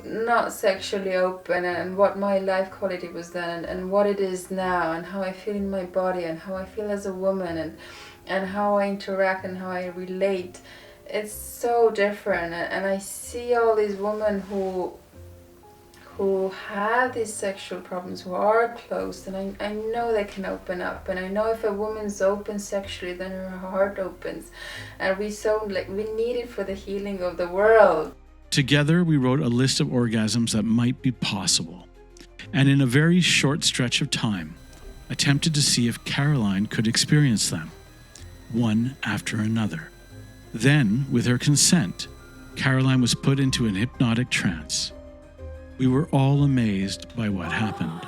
not sexually open, and what my life quality was then, and what it is now, and how I feel in my body, and how I feel as a woman, and how I interact and how I relate, it's so different. And I see all these women who have these sexual problems, who are closed, and I know they can open up, and I know if a woman's open sexually, then her heart opens, and we need it for the healing of the world. Together, we wrote a list of orgasms that might be possible, and in a very short stretch of time, attempted to see if Caroline could experience them, one after another. Then, with her consent, Caroline was put into an hypnotic trance. We were all amazed by what happened.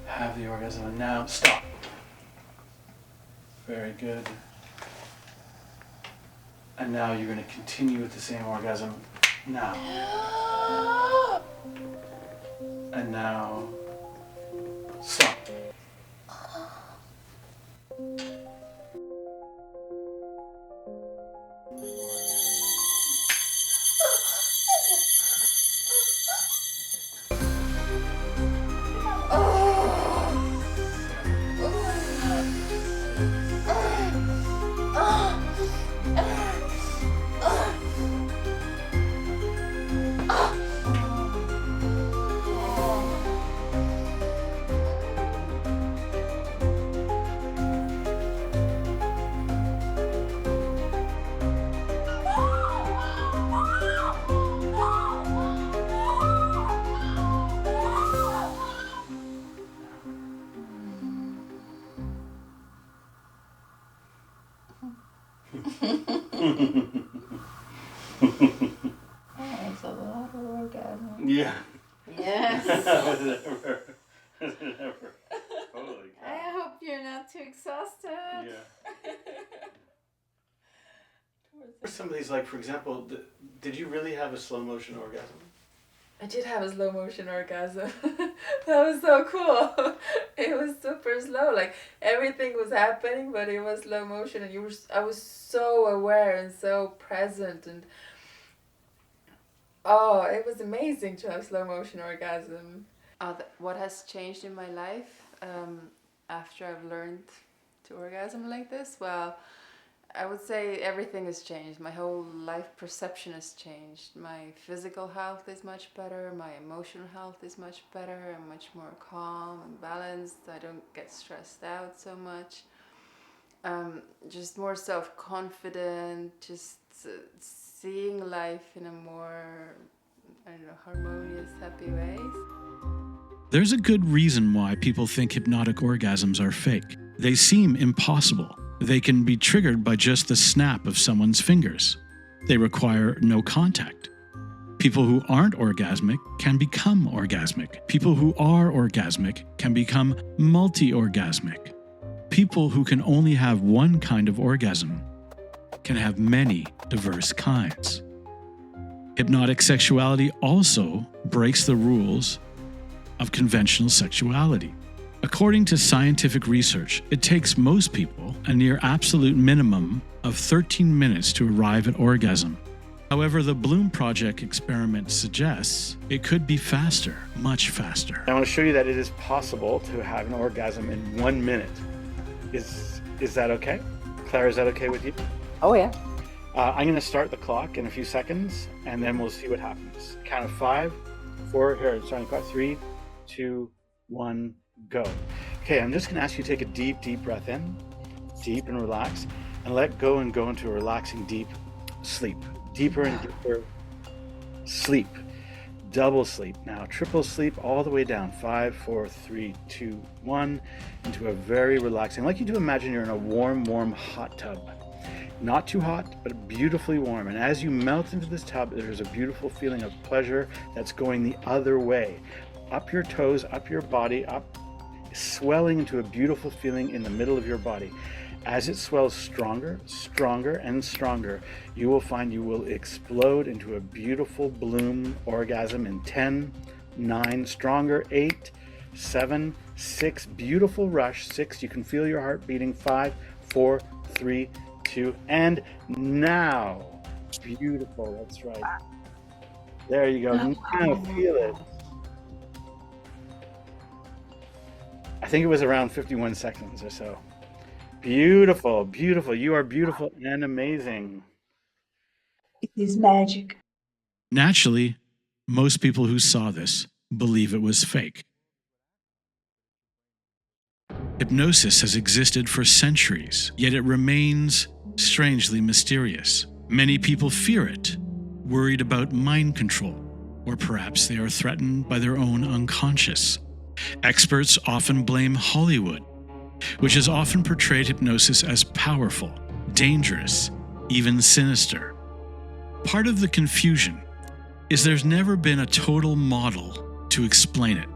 Have the orgasm, and now stop. Very good. And now you're going to continue with the same orgasm now. And now stop. That's a lot of orgasm. Yeah. Yes. Was it ever? Holy cow. I hope you're not too exhausted. Yeah. What are some of these, like, for example, did you really have a slow motion orgasm? I did have a slow motion orgasm. That was so cool. It was super slow. Like, everything was happening, but it was slow motion, and I was so aware and so present, and oh, it was amazing to have slow motion orgasm. What has changed in my life after I've learned to orgasm like this? Well, I would say everything has changed. My whole life perception has changed. My physical health is much better. My emotional health is much better. I'm much more calm and balanced. I don't get stressed out so much. Just more self-confident, just seeing life in a more, harmonious, happy way. There's a good reason why people think hypnotic orgasms are fake. They seem impossible. They can be triggered by just the snap of someone's fingers. They require no contact. People who aren't orgasmic can become orgasmic. People who are orgasmic can become multi-orgasmic. People who can only have one kind of orgasm can have many diverse kinds. Hypnotic sexuality also breaks the rules of conventional sexuality. According to scientific research, it takes most people a near absolute minimum of 13 minutes to arrive at orgasm. However, the Bloom Project experiment suggests it could be faster, much faster. I want to show you that it is possible to have an orgasm in 1 minute. Is that okay? Claire, is that okay with you? Oh, yeah. I'm going to start the clock in a few seconds, and then we'll see what happens. Count of 5, 4, here, starting clock, 3, 2, 1, go. Okay, I'm just going to ask you to take a deep, deep breath in, deep and relax, and let go and go into a relaxing, deep sleep. Deeper and deeper sleep. Double sleep. Now, triple sleep all the way down. 5, 4, 3, 2, 1, into a very relaxing. I'd like you to imagine you're in a warm, warm hot tub. Not too hot, but beautifully warm. And as you melt into this tub, there's a beautiful feeling of pleasure that's going the other way. Up your toes, up your body, up, swelling into a beautiful feeling in the middle of your body. As it swells stronger, stronger, and stronger, you will find you will explode into a beautiful bloom orgasm in 10, 9, stronger, 8, 7, 6, beautiful rush, 6, you can feel your heart beating, 5, 4, 3, 2, and now. Beautiful, that's right. There you go, now feel it. I think it was around 51 seconds or so. Beautiful, beautiful. You are beautiful and amazing. It is magic. Naturally, most people who saw this believe it was fake. Hypnosis has existed for centuries, yet it remains strangely mysterious. Many people fear it, worried about mind control, or perhaps they are threatened by their own unconscious. Experts often blame Hollywood, which has often portrayed hypnosis as powerful, dangerous, even sinister. Part of the confusion is there's never been a total model to explain it,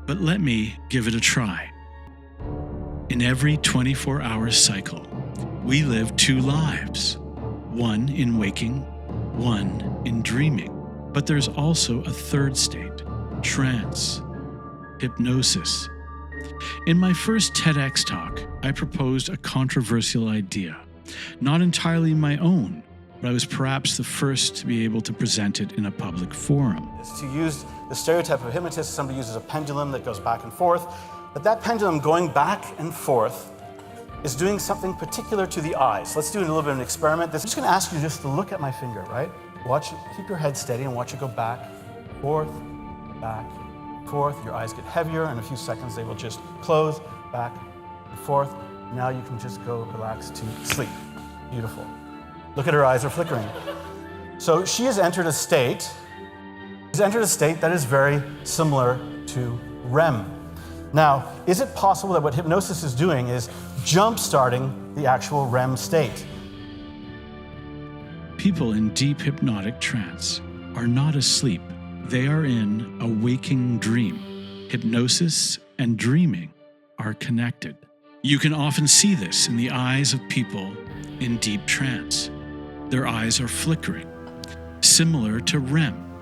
but let me give it a try. In every 24-hour cycle, we live 2 lives, one in waking, one in dreaming. But there's also a third state, trance, hypnosis. In my first TEDx talk, I proposed a controversial idea, not entirely my own, but I was perhaps the first to be able to present it in a public forum. To use the stereotype of a hypnotist, somebody uses a pendulum that goes back and forth, but that pendulum going back and forth is doing something particular to the eyes. Let's do a little bit of an experiment. I'm just going to ask you just to look at my finger, right? Watch, keep your head steady and watch it go back, forth, your eyes get heavier, in a few seconds they will just close, back, and forth. Now you can just go relax to sleep. Beautiful. Look at her eyes are flickering. So she has entered a state, that is very similar to REM. Now, is it possible that what hypnosis is doing is jump-starting the actual REM state? People in deep hypnotic trance are not asleep. They are in a waking dream. Hypnosis and dreaming are connected. You can often see this in the eyes of people in deep trance. Their eyes are flickering, similar to REM,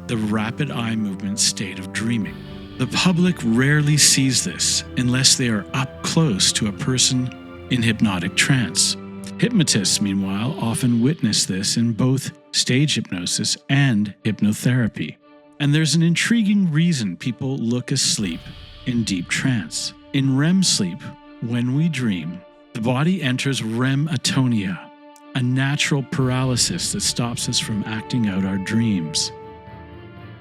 the rapid eye movement state of dreaming. The public rarely sees this unless they are up close to a person in hypnotic trance. Hypnotists, meanwhile, often witness this in both stage hypnosis and hypnotherapy. And there's an intriguing reason people look asleep in deep trance. In REM sleep, when we dream, the body enters REM atonia, a natural paralysis that stops us from acting out our dreams.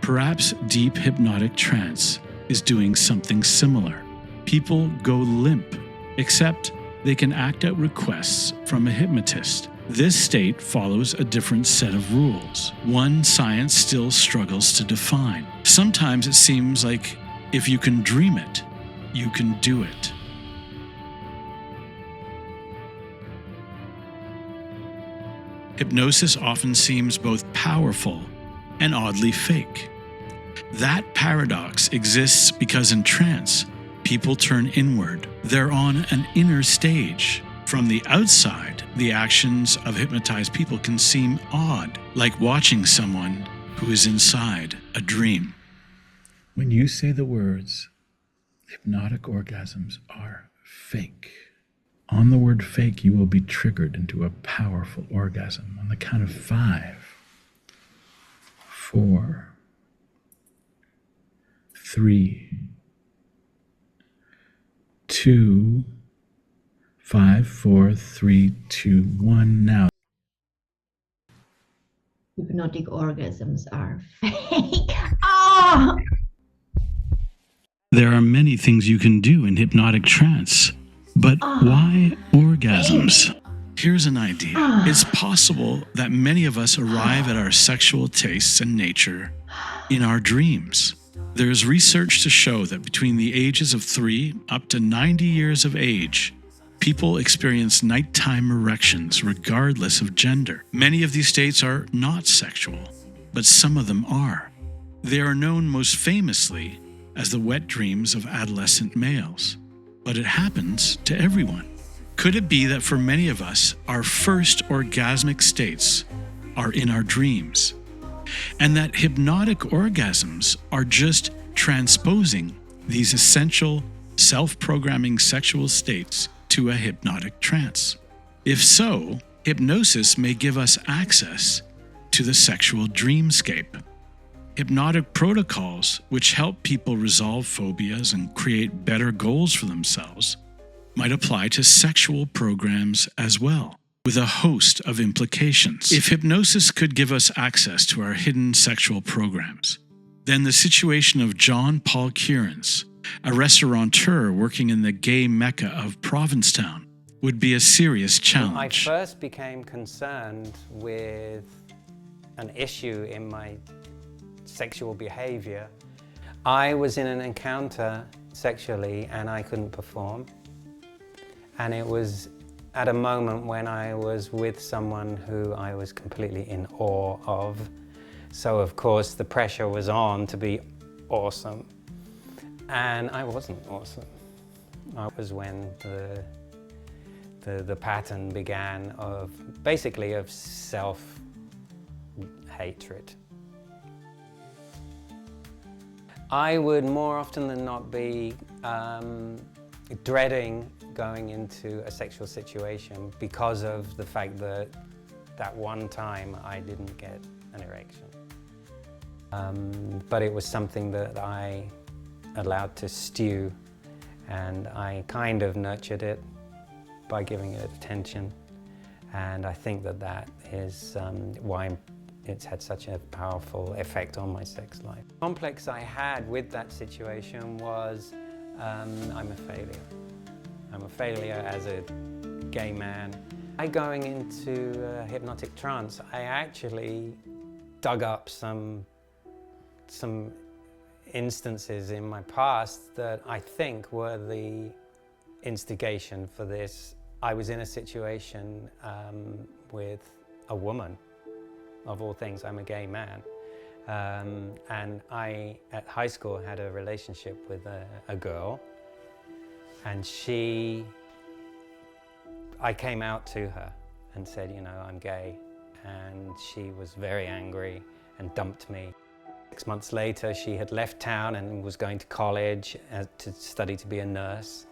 Perhaps deep hypnotic trance is doing something similar. People go limp, except they can act out requests from a hypnotist. This state follows a different set of rules, one science still struggles to define. Sometimes it seems like if you can dream it, you can do it. Hypnosis often seems both powerful and oddly fake. That paradox exists because in trance, people turn inward. They're on an inner stage. From the outside, the actions of hypnotized people can seem odd, like watching someone who is inside a dream. When you say the words, hypnotic orgasms are fake, on the word fake, you will be triggered into a powerful orgasm. On the count of 5, 4, 3, 2, 5, 4, 3, 2, 1. Now. Hypnotic orgasms are fake. Ah! There are many things you can do in hypnotic trance, but why orgasms? Here's an idea. It's possible that many of us arrive at our sexual tastes and nature in our dreams. There is research to show that between the ages of 3 up to 90 years of age, people experience nighttime erections regardless of gender. Many of these states are not sexual, but some of them are. They are known most famously as the wet dreams of adolescent males, but it happens to everyone. Could it be that for many of us, our first orgasmic states are in our dreams, and that hypnotic orgasms are just transposing these essential self-programming sexual states to a hypnotic trance? If so, hypnosis may give us access to the sexual dreamscape. Hypnotic protocols, which help people resolve phobias and create better goals for themselves, might apply to sexual programs as well, with a host of implications. If hypnosis could give us access to our hidden sexual programs, then the situation of John Paul Kierans, a restaurateur working in the gay mecca of Provincetown, would be a serious challenge. I first became concerned with an issue in my sexual behavior. I was in an encounter sexually and I couldn't perform. And it was at a moment when I was with someone who I was completely in awe of. So of course the pressure was on to be awesome. And I wasn't awesome. That was when the pattern began of basically of self-hatred. I would more often than not be dreading going into a sexual situation because of the fact that that one time I didn't get an erection. But it was something that I allowed to stew, and I kind of nurtured it by giving it attention. And I think that that is why it's had such a powerful effect on my sex life. The complex I had with that situation was I'm a failure. I'm a failure as a gay man. Going into a hypnotic trance, I actually dug up some instances in my past that I think were the instigation for this. I was in a situation with a woman. Of all things, I'm a gay man. And I, at high school, had a relationship with a girl. And I came out to her and said, you know, I'm gay. And she was very angry and dumped me. 6 months later, she had left town and was going to college to study to be a nurse.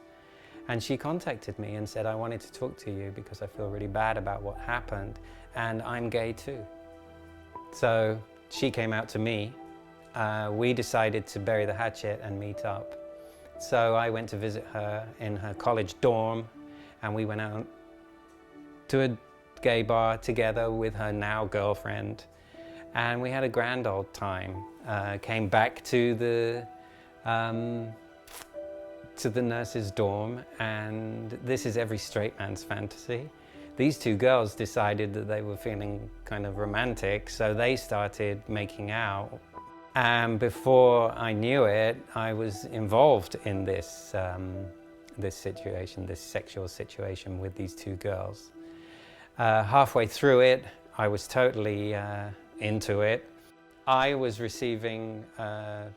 And she contacted me and said, I wanted to talk to you because I feel really bad about what happened. And I'm gay too. So she came out to me. We decided to bury the hatchet and meet up. So I went to visit her in her college dorm, and we went out to a gay bar together with her now girlfriend. And we had a grand old time. Came back to the nurse's dorm, and this is every straight man's fantasy. These two girls decided that they were feeling kind of romantic, so they started making out. And before I knew it, I was involved in this situation, this sexual situation with these two girls. Halfway through it, I was totally into it. I was receiving a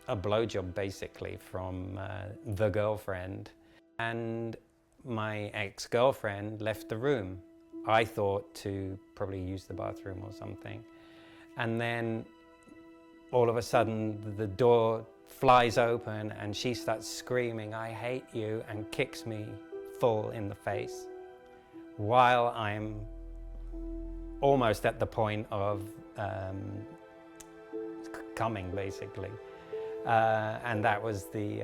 blowjob basically from the girlfriend. And my ex-girlfriend left the room. I thought to probably use the bathroom or something. And then all of a sudden the door flies open and she starts screaming, "I hate you," and kicks me full in the face while I'm almost at the point of coming, basically. And that was the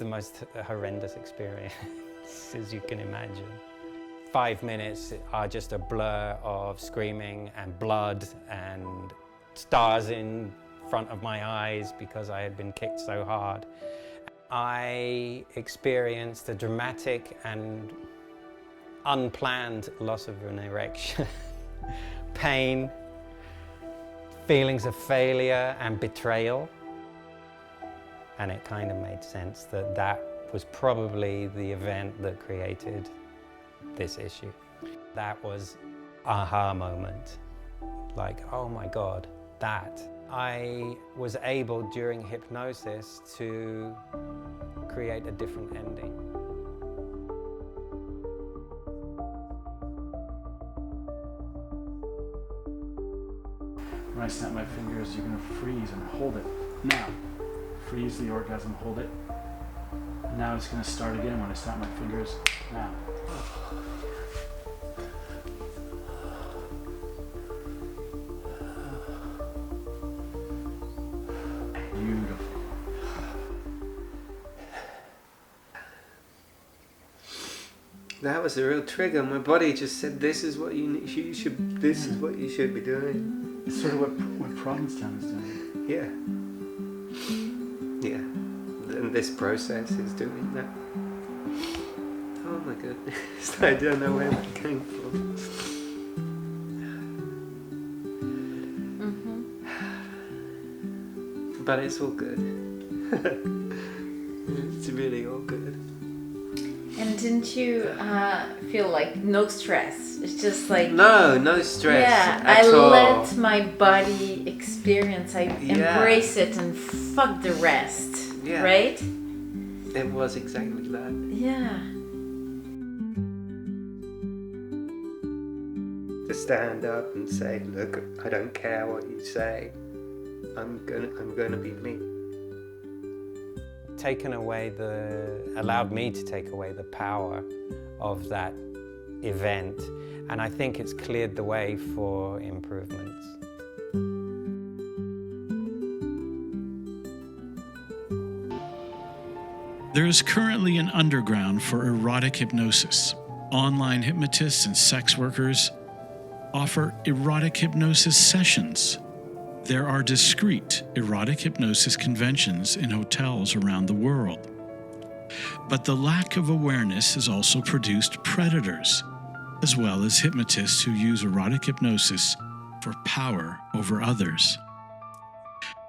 most horrendous experience, as you can imagine. 5 minutes are just a blur of screaming and blood and stars in front of my eyes because I had been kicked so hard. I experienced a dramatic and unplanned loss of an erection, pain, feelings of failure and betrayal. And it kind of made sense that that was probably the event that created this issue. That was aha moment. Like, oh my God, that. I was able during hypnosis to create a different ending. When I snap my fingers, you're gonna freeze and hold it. Now, freeze the orgasm, hold it. And now it's gonna start again when I snap my fingers. Now. Beautiful. That was a real trigger. My body just said, "This is what you should. This is what you should be doing." It's sort of what Provincetown is doing. Yeah. Yeah. And this process is doing that. Oh my goodness! I don't know where that came from. But it's all good. It's really all good. And didn't you feel like no stress? It's just like... No stress Yeah, at all. let my body experience. I embrace it and fuck the rest. Yeah. Right? It was exactly that. Yeah. To stand up and say, "Look, I don't care what you say. I'm gonna be me." Allowed me to take away the power of that event, and I think it's cleared the way for improvements. There is currently an underground for erotic hypnosis. Online hypnotists and sex workers offer erotic hypnosis sessions. There are discreet erotic hypnosis conventions in hotels around the world. But the lack of awareness has also produced predators, as well as hypnotists who use erotic hypnosis for power over others.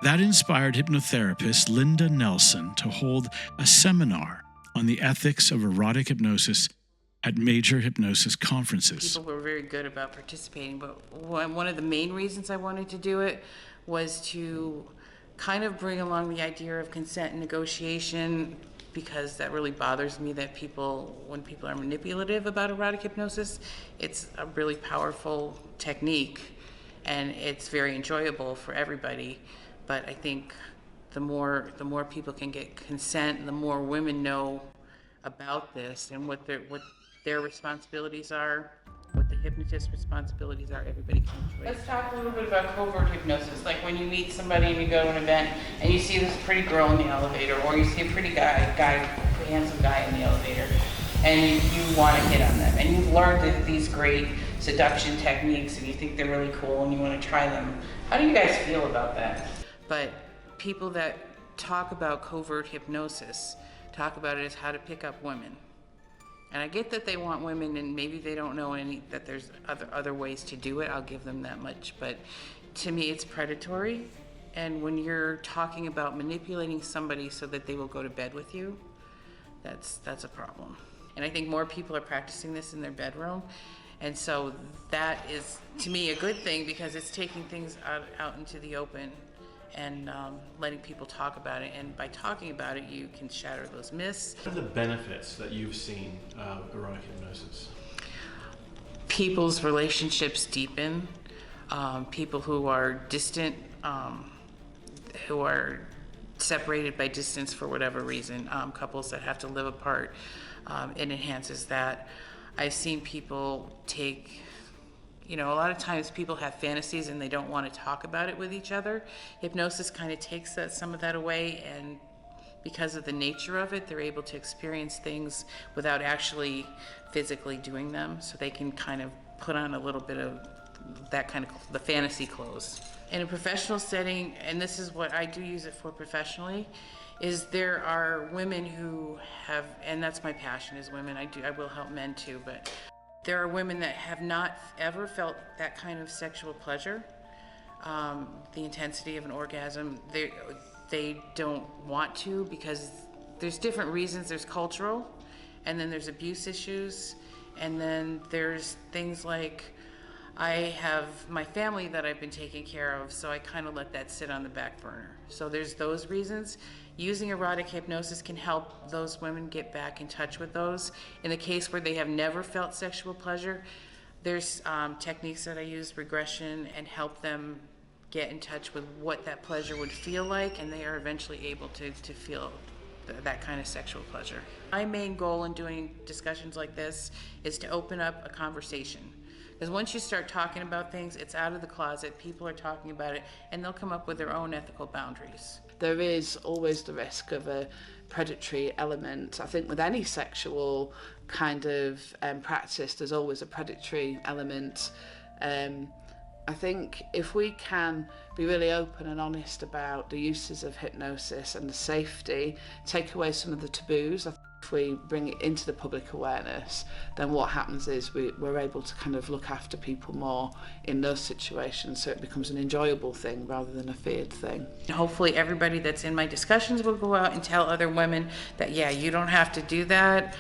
That inspired hypnotherapist Linda Nelson to hold a seminar on the ethics of erotic hypnosis at major hypnosis conferences. People were very good about participating, but one of the main reasons I wanted to do it was to kind of bring along the idea of consent and negotiation, because that really bothers me that when people are manipulative about erotic hypnosis, it's a really powerful technique and it's very enjoyable for everybody. But I think the more people can get consent, the more women know about this and what their responsibilities are, what the hypnotist's responsibilities are. Everybody can enjoy it. Let's talk a little bit about covert hypnosis. Like when you meet somebody and you go to an event and you see this pretty girl in the elevator, or you see a pretty handsome guy in the elevator, and you want to hit on them, and you've learned these great seduction techniques and you think they're really cool and you want to try them. How do you guys feel about that? But people that talk about covert hypnosis talk about it as how to pick up women. And I get that they want women and maybe they don't know that there's other ways to do it. I'll give them that much. But to me, it's predatory. And when you're talking about manipulating somebody so that they will go to bed with you, that's a problem. And I think more people are practicing this in their bedroom. And so that is, to me, a good thing because it's taking things out into the open and letting people talk about it. And by talking about it, you can shatter those myths. What are the benefits that you've seen of erotic hypnosis? People's relationships deepen. People who are distant, who are separated by distance for whatever reason, couples that have to live apart, it enhances that. I've seen people take, a lot of times people have fantasies and they don't want to talk about it with each other. Hypnosis kind of takes some of that away, and because of the nature of it, they're able to experience things without actually physically doing them, so they can kind of put on a little bit of that kind of the fantasy clothes. In a professional setting, and this is what I do use it for professionally, is there are women who have, and that's my passion is women. I will help men too, but there are women that have not ever felt that kind of sexual pleasure, the intensity of an orgasm. They don't want to because there's different reasons. There's cultural, and then there's abuse issues, and then there's things like I have my family that I've been taking care of, so I kind of let that sit on the back burner. So there's those reasons. Using erotic hypnosis can help those women get back in touch with those. In the case where they have never felt sexual pleasure, there's techniques that I use, regression, and help them get in touch with what that pleasure would feel like, and they are eventually able to feel that kind of sexual pleasure. My main goal in doing discussions like this is to open up a conversation. Because once you start talking about things, it's out of the closet, people are talking about it, and they'll come up with their own ethical boundaries. There is always the risk of a predatory element. I think with any sexual kind of practice, there's always a predatory element. I think if we can be really open and honest about the uses of hypnosis and the safety, take away some of the taboos, if we bring it into the public awareness, then what happens is we're able to kind of look after people more in those situations, so it becomes an enjoyable thing rather than a feared thing. Hopefully everybody that's in my discussions will go out and tell other women that, yeah, you don't have to do that.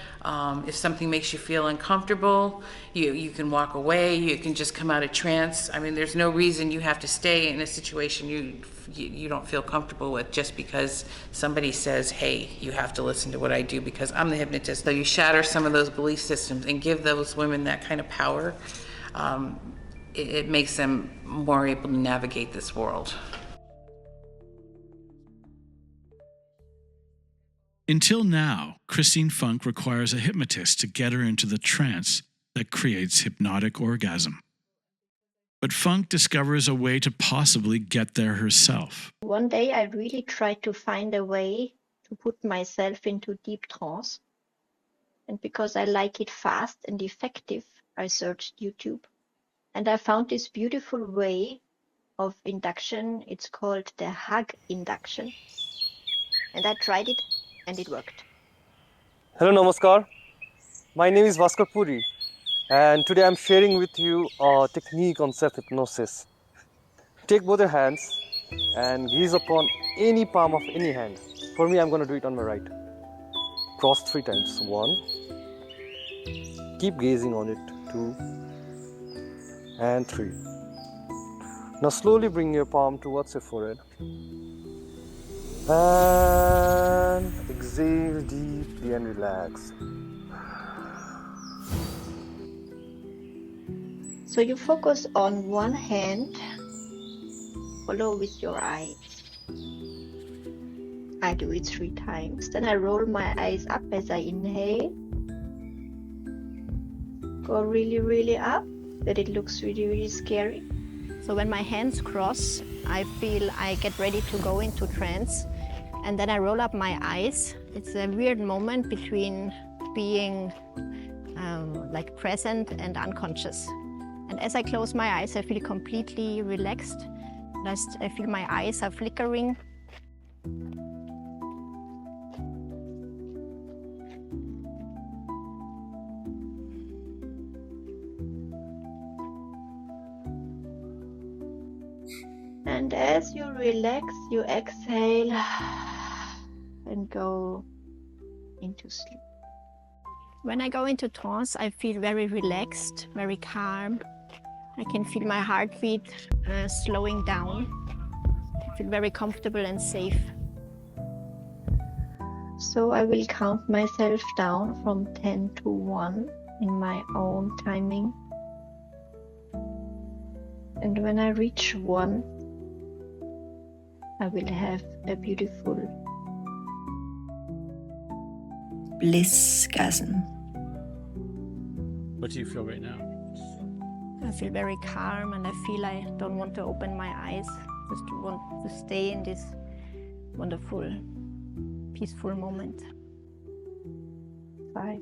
If something makes you feel uncomfortable, you can walk away, you can just come out of trance. I mean, there's no reason you have to stay in a situation you don't feel comfortable with just because somebody says, hey, you have to listen to what I do because I'm the hypnotist. So you shatter some of those belief systems and give those women that kind of power. It makes them more able to navigate this world. Until now, Christine Funk requires a hypnotist to get her into the trance that creates hypnotic orgasm. But Funk discovers a way to possibly get there herself. One day I really tried to find a way to put myself into deep trance. And because I like it fast and effective, I searched YouTube. And I found this beautiful way of induction. It's called the hug induction. And I tried it and it worked. Hello, Namaskar. My name is Bhaskar Puri. And today I'm sharing with you a technique on self-hypnosis. Take both your hands and gaze upon any palm of any hand. For me, I'm going to do it on my right. Cross 3 times. 1. Keep gazing on it. 2. And 3. Now slowly bring your palm towards your forehead. And exhale deeply and relax. So you focus on one hand, follow with your eyes. I do it 3 times. Then I roll my eyes up as I inhale. Go really, really up, that it looks really, really scary. So when my hands cross, I feel I get ready to go into trance. And then I roll up my eyes. It's a weird moment between being like present and unconscious. And as I close my eyes, I feel completely relaxed. I feel my eyes are flickering. And as you relax, you exhale and go into sleep. When I go into trance, I feel very relaxed, very calm. I can feel my heartbeat slowing down. I feel very comfortable and safe. So I will count myself down from 10 to 1 in my own timing. And when I reach 1, I will have a beautiful blissgasm. What do you feel right now? I feel very calm and I feel I don't want to open my eyes. Just want to stay in this wonderful, peaceful moment. 5,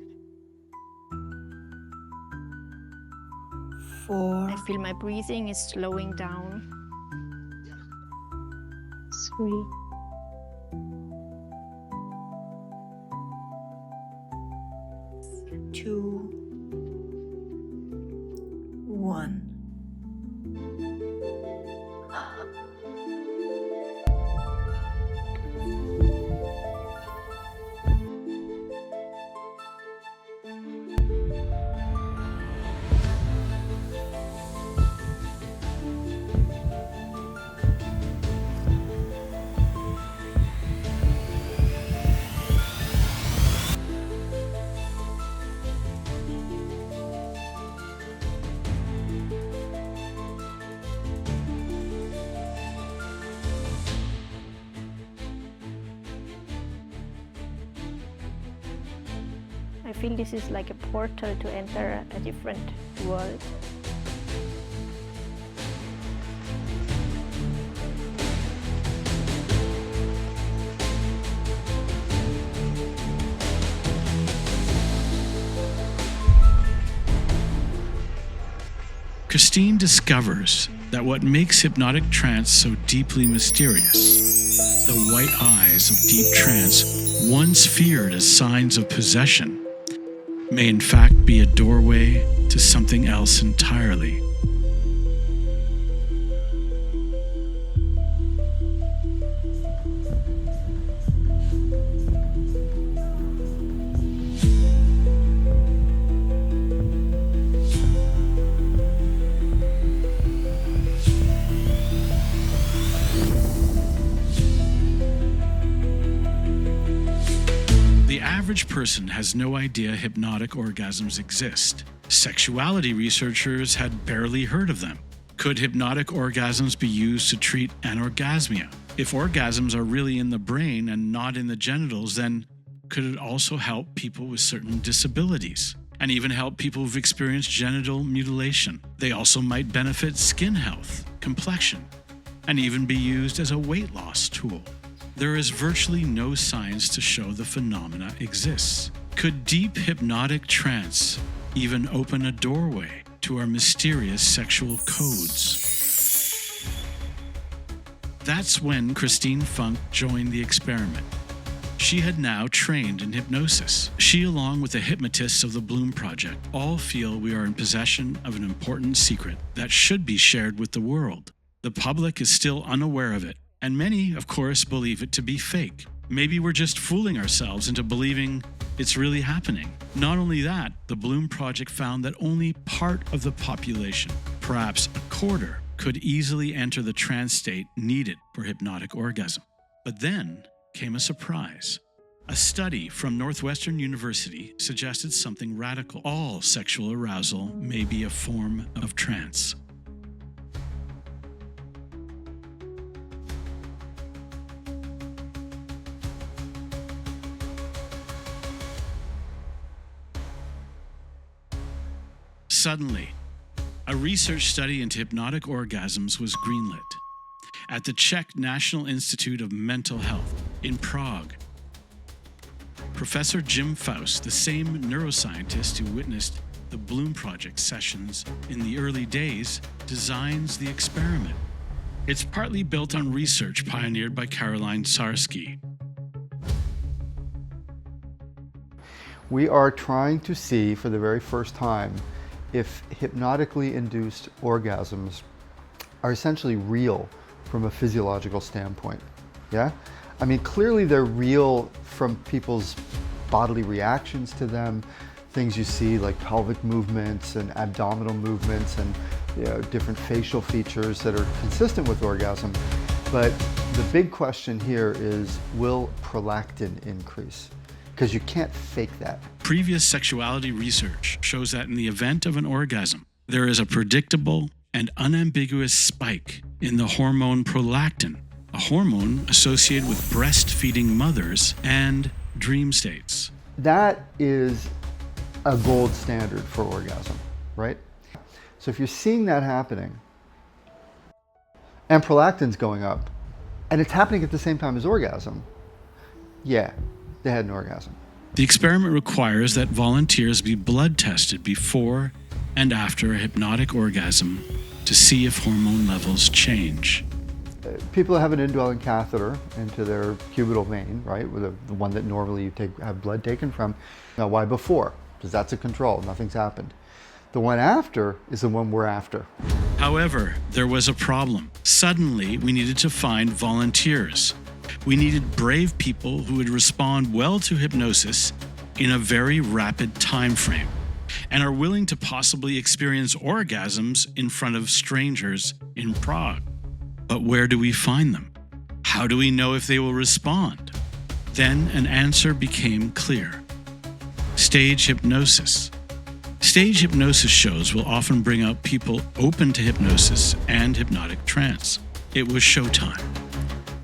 4, I feel my breathing is slowing down. 3, 2, 1. I feel this is like a portal to enter a different world. Christine discovers that what makes hypnotic trance so deeply mysterious, the white eyes of deep trance, once feared as signs of possession, may in fact be a doorway to something else entirely. The average person has no idea hypnotic orgasms exist. Sexuality researchers had barely heard of them. Could hypnotic orgasms be used to treat anorgasmia? If orgasms are really in the brain and not in the genitals, then could it also help people with certain disabilities? And even help people who've experienced genital mutilation? They also might benefit skin health, complexion, and even be used as a weight loss tool. There is virtually no science to show the phenomena exists. Could deep hypnotic trance even open a doorway to our mysterious sexual codes? That's when Christine Funk joined the experiment. She had now trained in hypnosis. She, along with the hypnotists of the Bloom Project, all feel we are in possession of an important secret that should be shared with the world. The public is still unaware of it, and many, of course, believe it to be fake. Maybe we're just fooling ourselves into believing it's really happening. Not only that, the Bloom Project found that only part of the population, perhaps a quarter, could easily enter the trance state needed for hypnotic orgasm. But then came a surprise. A study from Northwestern University suggested something radical. All sexual arousal may be a form of trance. Suddenly, a research study into hypnotic orgasms was greenlit at the Czech National Institute of Mental Health in Prague. Professor Jim Faust, the same neuroscientist who witnessed the Bloom Project sessions in the early days, designs the experiment. It's partly built on research pioneered by Caroline Sarsky. We are trying to see for the very first time if hypnotically induced orgasms are essentially real from a physiological standpoint. Yeah? I mean, clearly they're real from people's bodily reactions to them, things you see like pelvic movements and abdominal movements and different facial features that are consistent with orgasm. But The big question here is, will prolactin increase? Because you can't fake that. Previous sexuality research shows that in the event of an orgasm, there is a predictable and unambiguous spike in the hormone prolactin, a hormone associated with breastfeeding mothers and dream states. That is a gold standard for orgasm, right? So if you're seeing that happening, and prolactin's going up, and it's happening at the same time as orgasm, yeah, they had an orgasm. The experiment requires that volunteers be blood tested before and after a hypnotic orgasm to see if hormone levels change. People have an indwelling catheter into their cubital vein, right, with the one that normally you have blood taken from. Now, why before? Because that's a control, nothing's happened. The one after is the one we're after. However, there was a problem. Suddenly, we needed to find volunteers. We needed brave people who would respond well to hypnosis in a very rapid time frame and are willing to possibly experience orgasms in front of strangers in Prague. But where do we find them? How do we know if they will respond? Then an answer became clear. Stage hypnosis. Stage hypnosis shows will often bring out people open to hypnosis and hypnotic trance. It was showtime.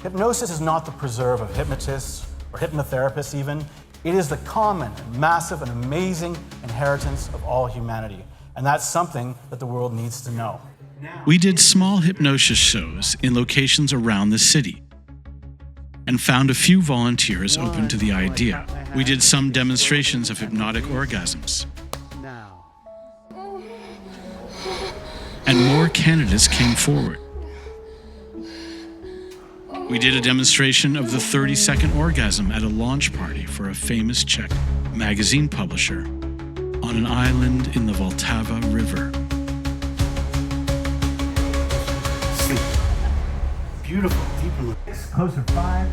Hypnosis is not the preserve of hypnotists or hypnotherapists even. It is the common, massive, and amazing inheritance of all humanity. And that's something that the world needs to know. We did small hypnosis shows in locations around the city and found a few volunteers open to the idea. We did some demonstrations of hypnotic orgasms. And more candidates came forward. We did a demonstration of the 30-second orgasm at a launch party for a famous Czech magazine publisher on an island in the Vltava River. Sleep. Beautiful, deep and relaxed. Close to 5.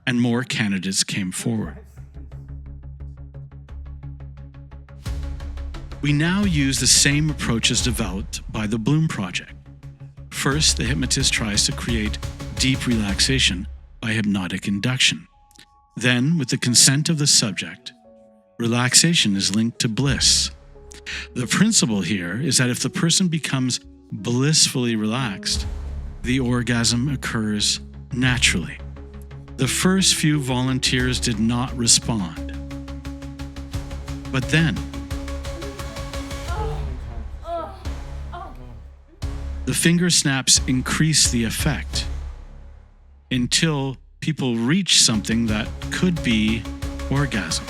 And more candidates came forward. We now use the same approaches developed by the Bloom Project. First, the hypnotist tries to create deep relaxation by hypnotic induction. Then, with the consent of the subject, relaxation is linked to bliss. The principle here is that if the person becomes blissfully relaxed, the orgasm occurs naturally. The first few volunteers did not respond. But then, the finger snaps increase the effect until people reach something that could be orgasm.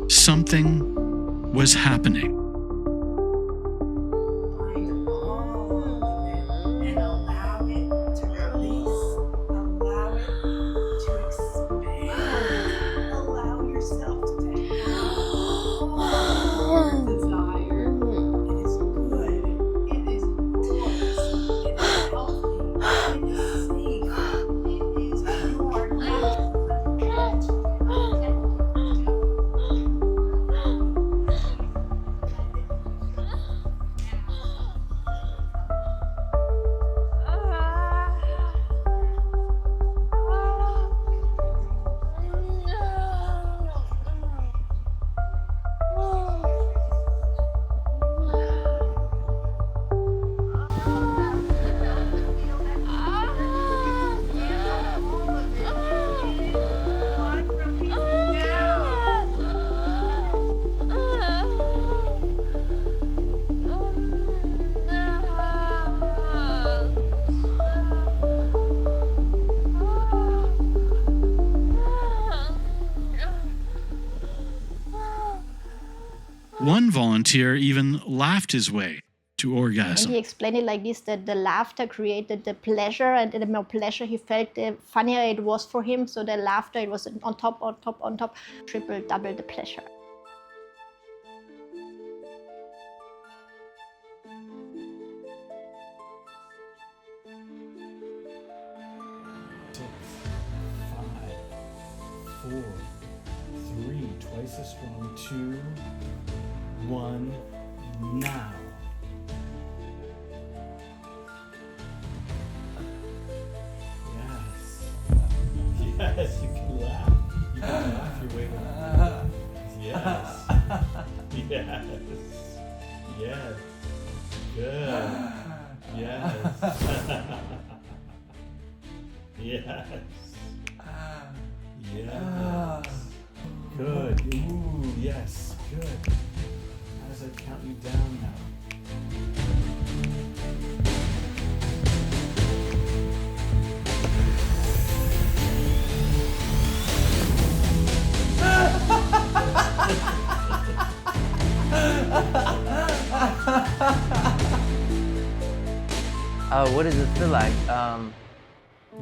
Something was happening. One volunteer even laughed his way to orgasm. And he explained it like this, that the laughter created the pleasure, and the more pleasure he felt, the funnier it was for him. So the laughter, it was on top, on top, on top, triple, double the pleasure. 6, 5, 4, 3, twice as strong, 2, 1, now. Yes, you can laugh. You can laugh your way around. Yes. Yes. Yes. Good. Yes. Yes. Yes. Good. Ooh, yes. Good. How does that count you down now? What does it feel like?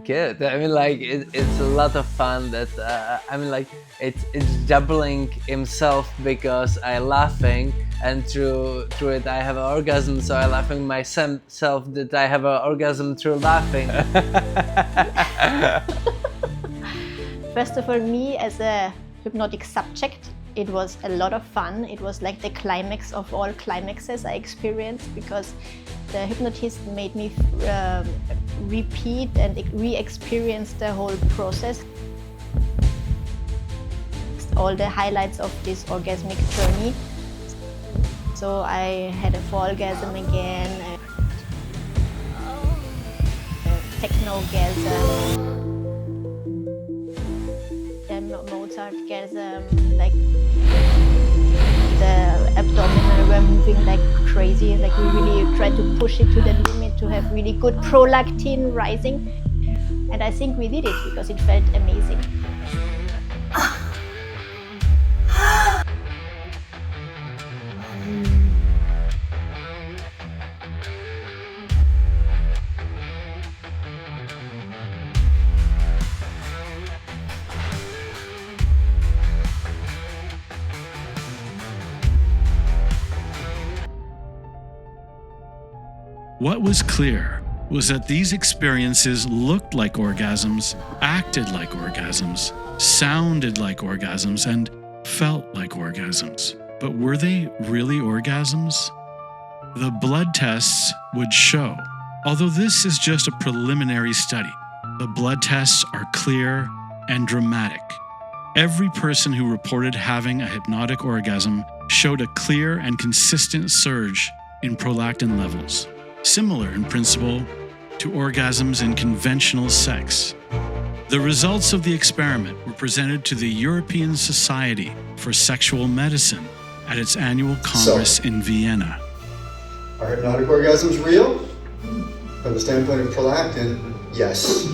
Good. I mean, like it's a lot of fun. That I mean, like it's doubling himself because I laughing, and through it I have an orgasm. So I laughing myself that I have an orgasm through laughing. First of all, me as a hypnotic subject, it was a lot of fun. It was like the climax of all climaxes I experienced, because the hypnotist made me repeat and re-experience the whole process. All the highlights of this orgasmic journey. So I had a full-orgasm again, a techno-gasm, Mozart-gasm, like the abdominal were moving like crazy, like we really tried to push it to the limit to have really good prolactin rising. And I think we did it because it felt amazing. What was clear was that these experiences looked like orgasms, acted like orgasms, sounded like orgasms, and felt like orgasms. But were they really orgasms? The blood tests would show. Although this is just a preliminary study, the blood tests are clear and dramatic. Every person who reported having a hypnotic orgasm showed a clear and consistent surge in prolactin levels, similar in principle to orgasms in conventional sex. The results of the experiment were presented to the European Society for Sexual Medicine at its annual congress in Vienna. Are hypnotic orgasms real? From the standpoint of prolactin, yes.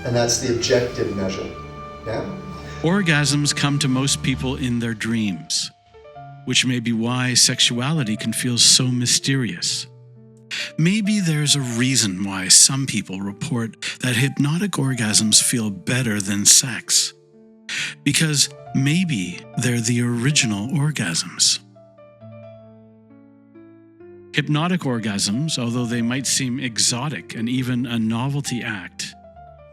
And that's the objective measure. Yeah? Orgasms come to most people in their dreams, which may be why sexuality can feel so mysterious. Maybe there's a reason why some people report that hypnotic orgasms feel better than sex. Because maybe they're the original orgasms. Hypnotic orgasms, although they might seem exotic and even a novelty act,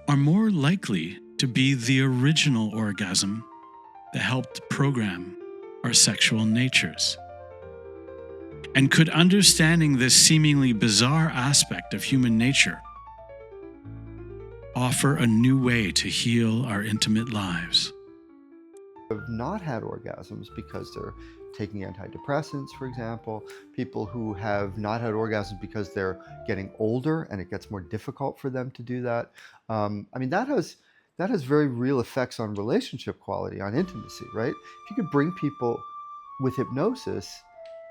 are more likely to be the original orgasm that helped program our sexual natures. And could understanding this seemingly bizarre aspect of human nature offer a new way to heal our intimate lives? Have not had orgasms because they're taking antidepressants, for example, people who have not had orgasms because they're getting older and it gets more difficult for them to do that. I mean, that has very real effects on relationship quality, on intimacy, right? If you could bring people with hypnosis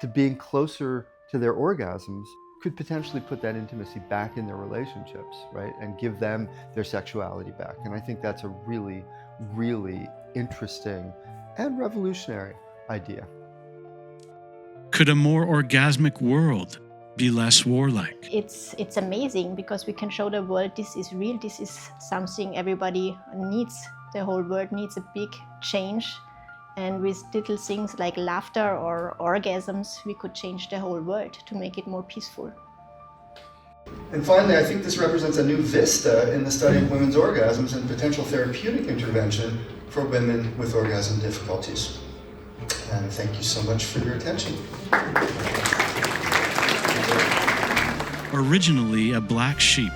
to being closer to their orgasms, could potentially put that intimacy back in their relationships, right? And give them their sexuality back. And I think that's a really, really interesting and revolutionary idea. Could a more orgasmic world be less warlike? It's amazing because we can show the world this is real, this is something everybody needs. The whole world needs a big change. And with little things like laughter or orgasms, we could change the whole world to make it more peaceful. And finally, I think this represents a new vista in the study of women's orgasms and potential therapeutic intervention for women with orgasm difficulties. And thank you so much for your attention. Originally a black sheep,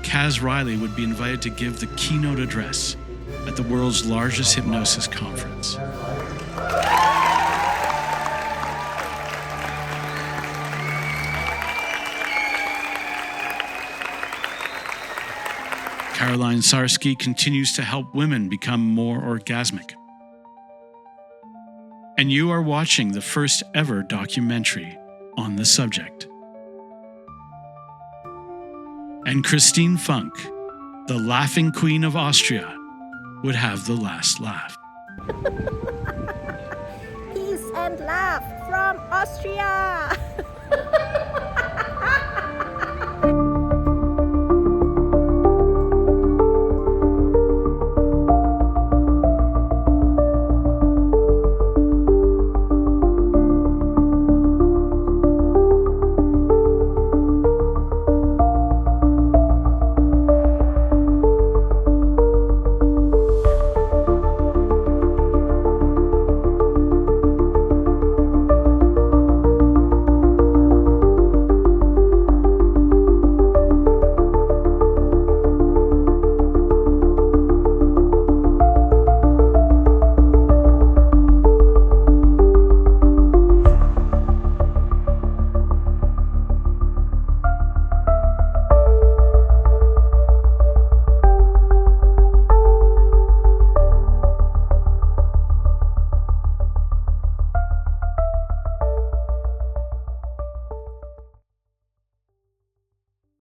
Kaz Riley would be invited to give the keynote address at the world's largest hypnosis conference. Caroline Sarsky continues to help women become more orgasmic. And you are watching the first ever documentary on the subject. And Christine Funk, the laughing queen of Austria, would have the last laugh. Peace and love from Austria!